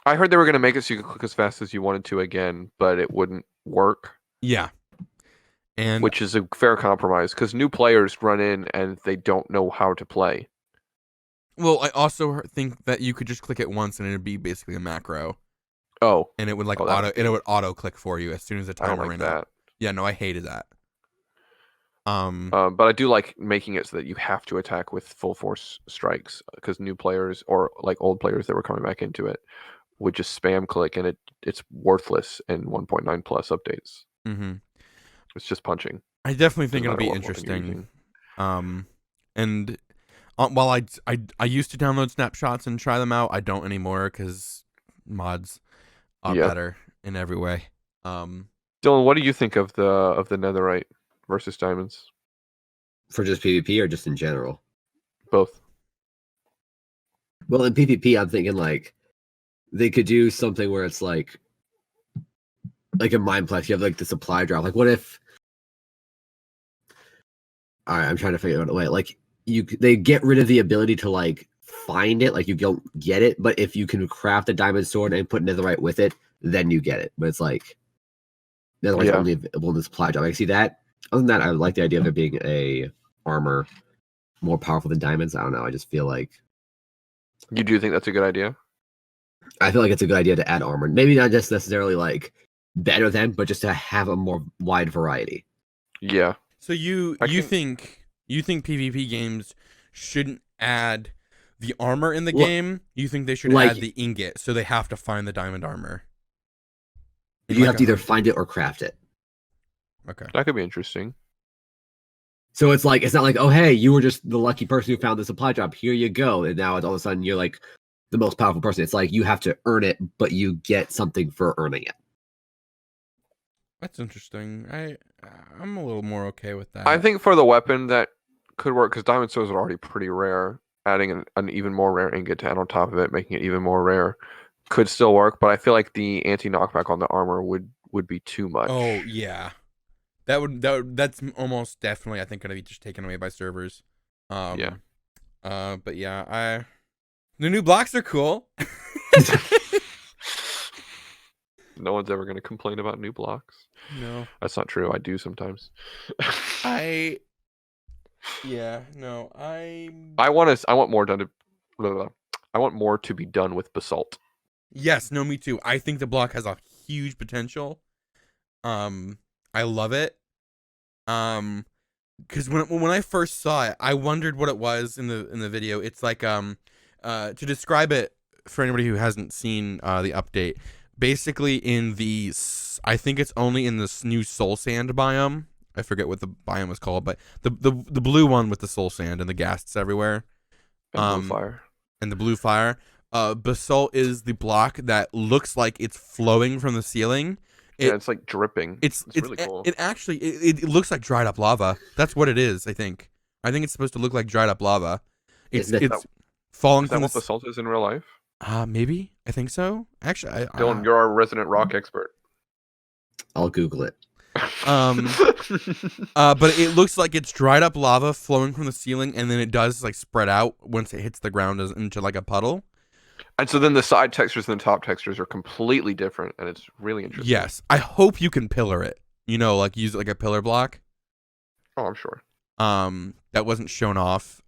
I heard they were going to make it so you could click as fast as you wanted to again, but it wouldn't work. Yeah. Which is a fair compromise, because new players run in and they don't know how to play. Well, I also think that you could just click it once and it would be basically a macro. Oh. And it would auto-click for you as soon as the timer ran out. Yeah, no, I hated that. But I do like making it so that you have to attack with full force strikes, because new players or like old players that were coming back into it would just spam click, and it's worthless in 1.9 plus updates. Mm-hmm. It's just punching. I definitely think it'll be interesting. And while I used to download snapshots and try them out, I don't anymore because mods are better in every way. Dylan, what do you think of the netherite versus diamonds? For just PvP or just in general? Both. Well, in PvP, I'm thinking like they could do something where it's like a Mineplex. You have like the supply drop. Like, what if? All right, I'm trying to figure out a way. Like, they get rid of the ability to like find it. Like, you don't get it. But if you can craft a diamond sword and put netherite with it, then you get it. But it's like netherite's only available in the supply drop. I see that. Other than that, I like the idea of it being a armor more powerful than diamonds. I don't know. I just feel like you do think that's a good idea. I feel like it's a good idea to add armor. Maybe not just necessarily like better than, but just to have a more wide variety. Yeah. So you think PvP games shouldn't add The armor in the Well, game, you think they should like- add the ingot, so they have to find the diamond armor. In You like have to either find it or craft it. Okay. That could be interesting. So it's like, it's not like, oh, hey, you were just the lucky person who found the supply drop. Here you go. And now all of a sudden you're like the most powerful person. It's like you have to earn it, but you get something for earning it. That's interesting. I'm a little more okay with that. I think for the weapon that could work, because diamond swords are already pretty rare. Adding an even more rare ingot to add on top of it, making it even more rare, could still work. But I feel like the anti-knockback on the armor would be too much. Oh yeah, that's almost definitely I think gonna be just taken away by servers. Yeah. But yeah, the new blocks are cool. No one's ever going to complain about new blocks. No, That's not true. I do sometimes. I want more done to. Blah, blah, blah. I want more to be done with basalt. Yes, no, me too. I think the block has a huge potential. I love it. Because when I first saw it, I wondered what it was in the video. It's like to describe it for anybody who hasn't seen the update. Basically, I think it's only in this new soul sand biome. I forget what the biome was called, but the blue one with the soul sand and the ghasts everywhere. And blue fire. And the blue fire. Basalt is the block that looks like it's flowing from the ceiling. It's like dripping. It's really cool. It actually it looks like dried up lava. That's what it is. I think it's supposed to look like dried up lava. It's falling Is that from what basalt is in real life? Maybe I think so. Actually, Dylan, you're our resident rock expert. I'll Google it. But it looks like it's dried up lava flowing from the ceiling, and then it does like spread out once it hits the ground into like a puddle. And so then the side textures and the top textures are completely different, and it's really interesting. Yes, I hope you can pillar it. Like use it like a pillar block. Oh, I'm sure. That wasn't shown off.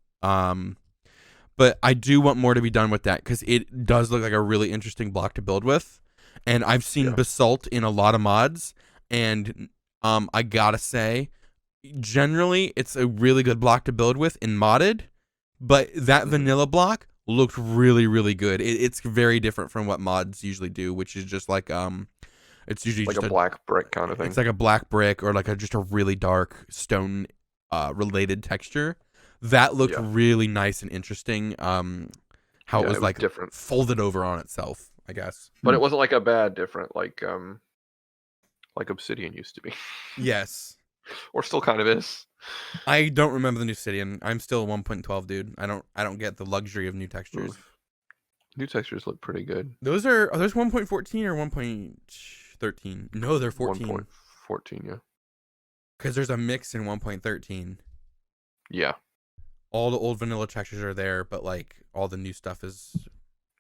But I do want more to be done with that because it does look like a really interesting block to build with. And I've seen basalt in a lot of mods, and I gotta say, generally it's a really good block to build with in modded, but that vanilla block looked really, really good. It's very different from what mods usually do, which is just like it's usually like just a black brick kind of thing. It's like a black brick or like just a really dark stone related texture. That looked really nice and interesting. How it was like different, folded over on itself, I guess. But it wasn't like a bad different like Obsidian used to be. Yes. Or still kind of is. I don't remember the new Obsidian. I'm still a 1.12 dude. I don't get the luxury of new textures. Oof. New textures look pretty good. Are those 1.14 or 1.13? No, they're 14. 1.14, yeah. Because there's a mix in 1.13. Yeah. All the old vanilla textures are there, but like all the new stuff is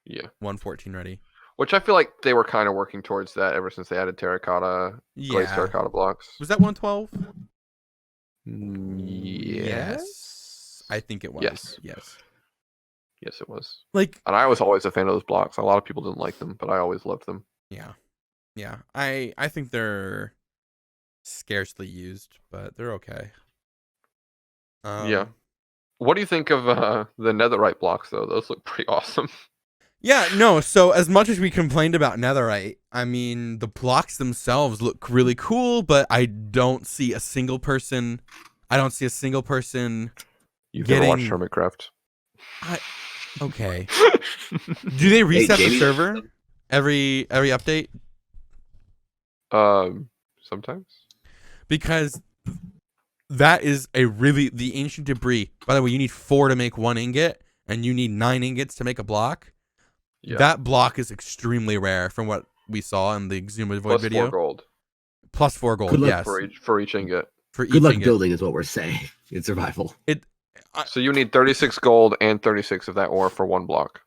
1.14 ready. Which I feel like they were kind of working towards that ever since they added glazed terracotta blocks. Was that 112? Yes. I think it was. Yes, it was. Like, and I was always a fan of those blocks. A lot of people didn't like them, but I always loved them. Yeah. I think they're scarcely used, but they're okay. Yeah. What do you think of the netherite blocks, though? Those look pretty awesome. Yeah, no, so as much as we complained about netherite, I mean, the blocks themselves look really cool, but I don't see a single person... You've getting... never watched Hermitcraft. Okay. Do they reset the server every update? Sometimes. Because that is the ancient debris. By the way, you need 4 to make 1 ingot, and you need 9 ingots to make a block. Yeah. That block is extremely rare from what we saw in the Exuma Void video. +4 gold. +4 gold, yes. For each ingot. Good luck building is what we're saying in survival. So you need 36 gold and 36 of that ore for 1 block.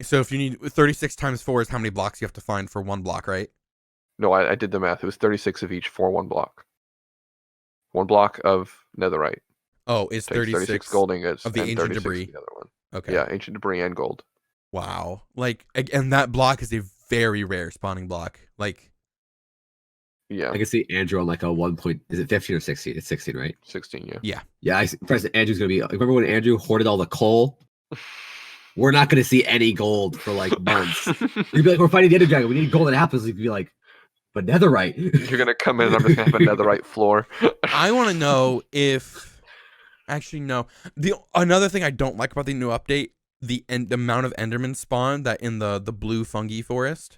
So if you need 36 times 4 is how many blocks you have to find for 1 block, right? No, I did the math. It was 36 of each for 1 block. 1 block of netherite. Oh, it's 36 gold ingots of the ancient debris. The other one. Okay. Yeah, ancient debris and gold. Wow. And that block is a very rare spawning block. Yeah. I can see Andrew on a 1 point. Is it 15 or 16? It's 16, right? 16, yeah. Yeah. Yeah, President Andrew's going to be... Remember when Andrew hoarded all the coal? we're not going to see any gold for like months. You'd be like, we're fighting the Ender Dragon. We need golden apples. You'd be like, but netherite. You're gonna come in and I'm just gonna have a netherite floor. I want to know if. Actually, no. Another thing I don't like about the new update, the amount of Enderman spawn that in the blue fungi forest.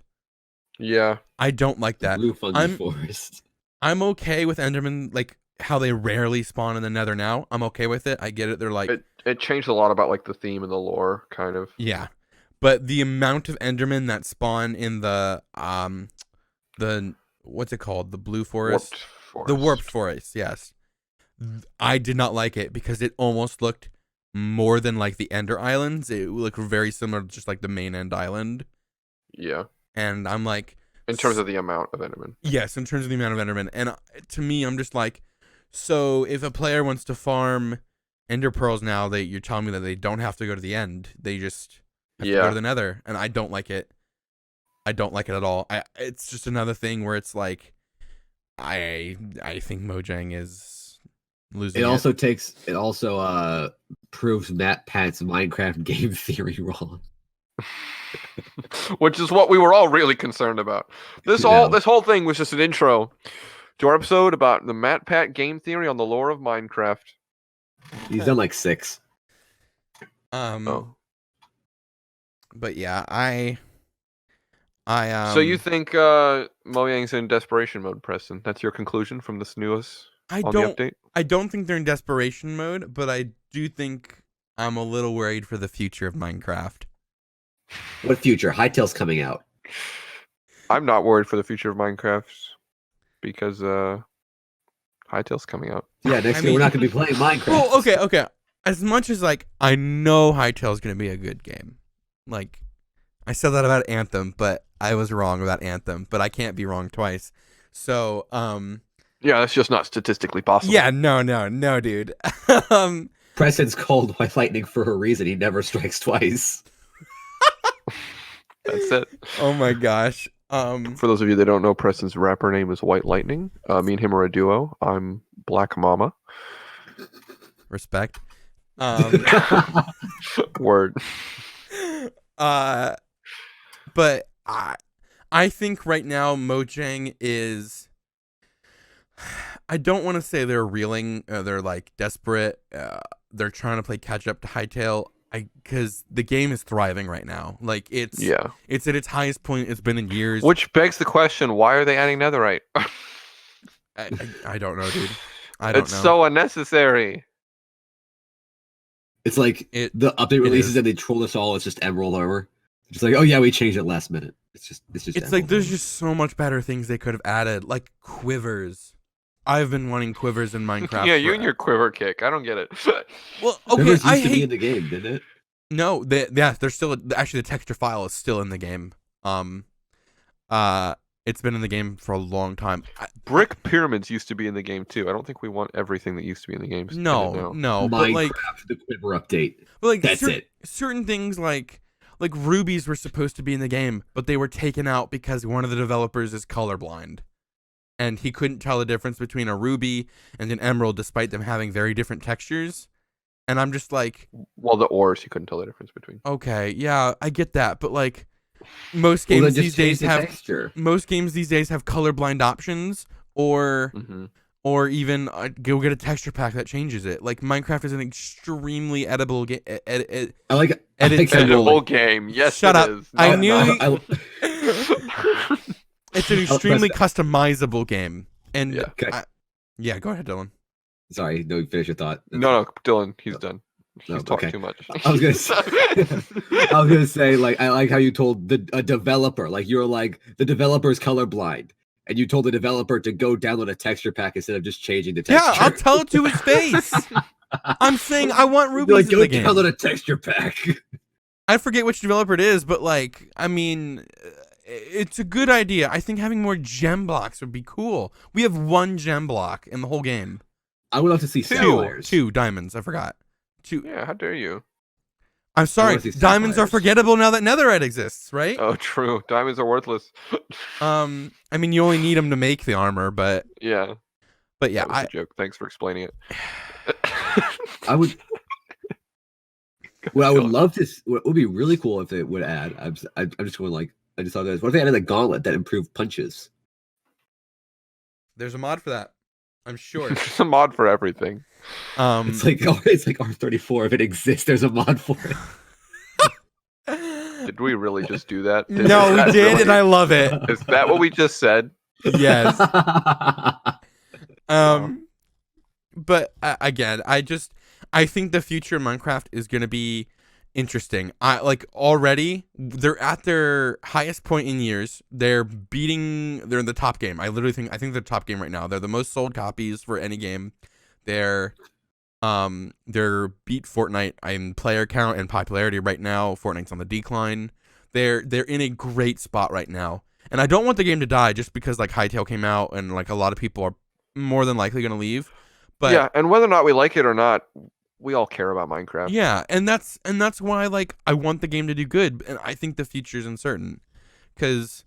Yeah. I don't like that. Blue fungi forest. I'm okay with Enderman, like how they rarely spawn in the Nether now. I'm okay with it. I get it. They're like it changed a lot about like the theme and the lore, kind of. yeah, but the amount of Endermen that spawn in the what's it called? The blue forest, the warped forest. Yes, I did not like it because it almost looked more than like the Ender Islands. It looked very similar to just like the main End Island. Yeah, and I'm like, in terms of the amount of Enderman. Yes, in terms of the amount of Enderman, and to me, I'm just like, so if a player wants to farm Ender Pearls now, you're telling me that they don't have to go to the end. They just have to go to the Nether, and I don't like it. I don't like it at all. It's just another thing where it's like, I think Mojang is losing. It also proves Matt Pat's Minecraft game theory wrong. Which is what we were all really concerned about. This whole thing was just an intro to our episode about the Matt Pat game theory on the lore of Minecraft. He's done like 6. But yeah, So you think Mojang's in desperation mode, Preston? That's your conclusion from this newest the update? I don't think they're in desperation mode, but I do think I'm a little worried for the future of Minecraft. What future? Hytale's coming out. I'm not worried for the future of Minecraft because Hytale's coming out. Yeah, next year we're not going to be playing Minecraft. Well, okay. As much as like I know Hytale's going to be a good game, like I said that about Anthem, but I was wrong about Anthem. But I can't be wrong twice. So yeah, that's just not statistically possible. Yeah, no, dude. Preston's called White Lightning for a reason. He never strikes twice. That's it. Oh my gosh. For those of you that don't know, Preston's rapper name is White Lightning. Me and him are a duo. I'm Black Mama. Respect. Word. But I think right now Mojang is. I don't want to say they're reeling. They're like desperate. They're trying to play catch up to Hytale. Because the game is thriving right now. Like it's at its highest point it's been in years. Which begs the question: why are they adding netherite? I don't know, dude. I don't know. It's so unnecessary. It's like the update releases and they troll us all. It's just emerald armor. Just like, oh yeah, we changed it last minute. It's like there's just so much better things they could have added, like quivers. I've been wanting quivers in Minecraft. Yeah, you and your quiver kick. I don't get it. Well, okay, quivers used to be in the game, didn't it? No, they're still actually the texture file is still in the game. It's been in the game for a long time. Brick pyramids used to be in the game too. I don't think we want everything that used to be in the game. No, Minecraft, but like the quiver update. But like that's it. Certain things like rubies were supposed to be in the game, but they were taken out because one of the developers is colorblind. And he couldn't tell the difference between a ruby and an emerald despite them having very different textures. And I'm just like... Well, the ores, he couldn't tell the difference between. Okay, yeah, I get that. But like, most games these days have colorblind options or even go get a texture pack that changes it. Like, Minecraft is an extremely edible game. Edible game. Yes, Shut up. Is. I knew... It's an extremely customizable game. And go ahead, Dylan. Sorry, no, finish your thought. No, Dylan, he's done. He's talking too much. I was gonna say, like, I like how you told a developer, like you're like the developer's colorblind, and you told the developer to go download a texture pack instead of just changing the texture. Yeah, I'll tell it to his face. I'm saying I want rubies in the game. Go download a texture pack. I forget which developer it is, but like, I mean, it's a good idea. I think having more gem blocks would be cool. We have 1 gem block in the whole game. I would love to see sapphires. 2 diamonds. I forgot. 2. Yeah, how dare you? I'm sorry. Diamonds are forgettable now that netherite exists, right? Oh, true. Diamonds are worthless. I mean, you only need them to make the armor, but yeah. But yeah, that was a joke. Thanks for explaining it. I would. What I would love to, what would be really cool if it would add. I'm just going like I just thought this. What if they added a gauntlet that improved punches? There's a mod for that, I'm sure. There's a mod for everything. It's like R34. If it exists, there's a mod for it. Did we really just do that? No, we did, and I love it. Is that what we just said? Yes. But again, I think the future of Minecraft is going to be interesting. Already they're at their highest point in years. They're in the top game. I think they're the top game right now. They're the most sold copies for any game. They're beat Fortnite in player count and popularity right now. Fortnite's on the decline. They're in a great spot right now. And I don't want the game to die just because like Hytale came out and like a lot of people are more than likely going to leave. But yeah, and whether or not we like it or not, we all care about Minecraft. yeah, and that's why like I want the game to do good, and I think the future's uncertain because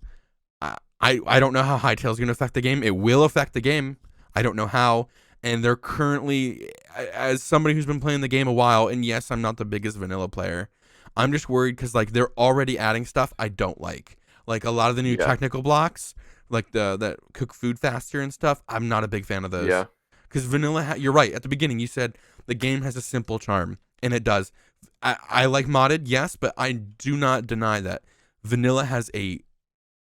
I don't know how Hytale's going to affect the game. It will affect the game. I don't know how, and they're currently, as somebody who's been playing the game a while, and yes, I'm not the biggest vanilla player, I'm just worried because like they're already adding stuff I don't like a lot of the new technical blocks, like that cook food faster and stuff. I'm not a big fan of those. Yeah. Because vanilla, you're right. At the beginning, you said the game has a simple charm, and it does. I like modded, yes, but I do not deny that vanilla has a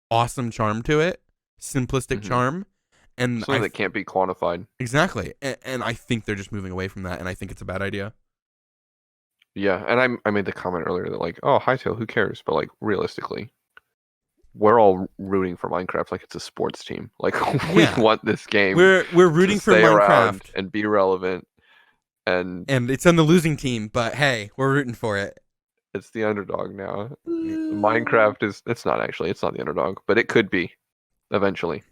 awesome charm to it, simplistic charm, and something that can't be quantified. Exactly, and I think they're just moving away from that, and I think it's a bad idea. Yeah, and I made the comment earlier that like, oh, Hytale, who cares? But like, realistically, we're all rooting for Minecraft like it's a sports team. Like we want this game. We're rooting to for stay around Minecraft and be relevant. And it's on the losing team, but hey, we're rooting for it. It's the underdog now. Minecraft it's not the underdog, but it could be eventually.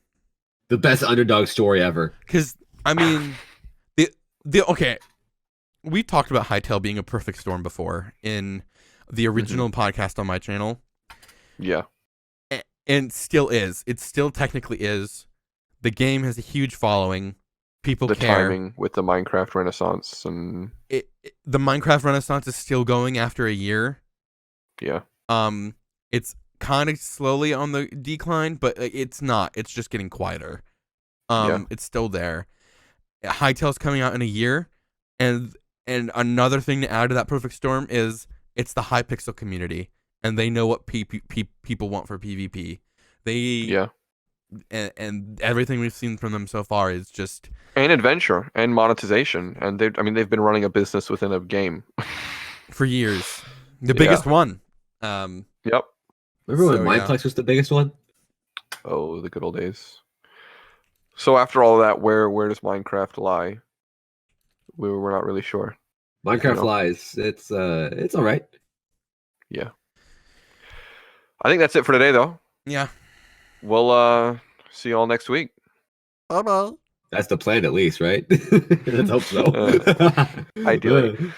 The best underdog story ever. Because I mean, okay, we talked about Hytale being a perfect storm before in the original podcast on my channel. Yeah. And still is. It still technically is. The game has a huge following. People care. The timing with the Minecraft Renaissance and the Minecraft Renaissance is still going after a year. Yeah. It's kind of slowly on the decline, but it's not. It's just getting quieter. It's still there. Hytale's coming out in a year, and another thing to add to that perfect storm is it's the Hypixel community. And they know what people want for PvP. And everything we've seen from them so far is just adventure and monetization. And they've been running a business within a game for years. The biggest one. Yep. Remember when Mineplex was the biggest one? Oh, the good old days. So after all that, where does Minecraft lie? We're not really sure. Minecraft lies. It's all right. Yeah. I think that's it for today, though. Yeah. We'll see you all next week. Bye-bye. That's the plan, at least, right? Let's hope so. Ideally.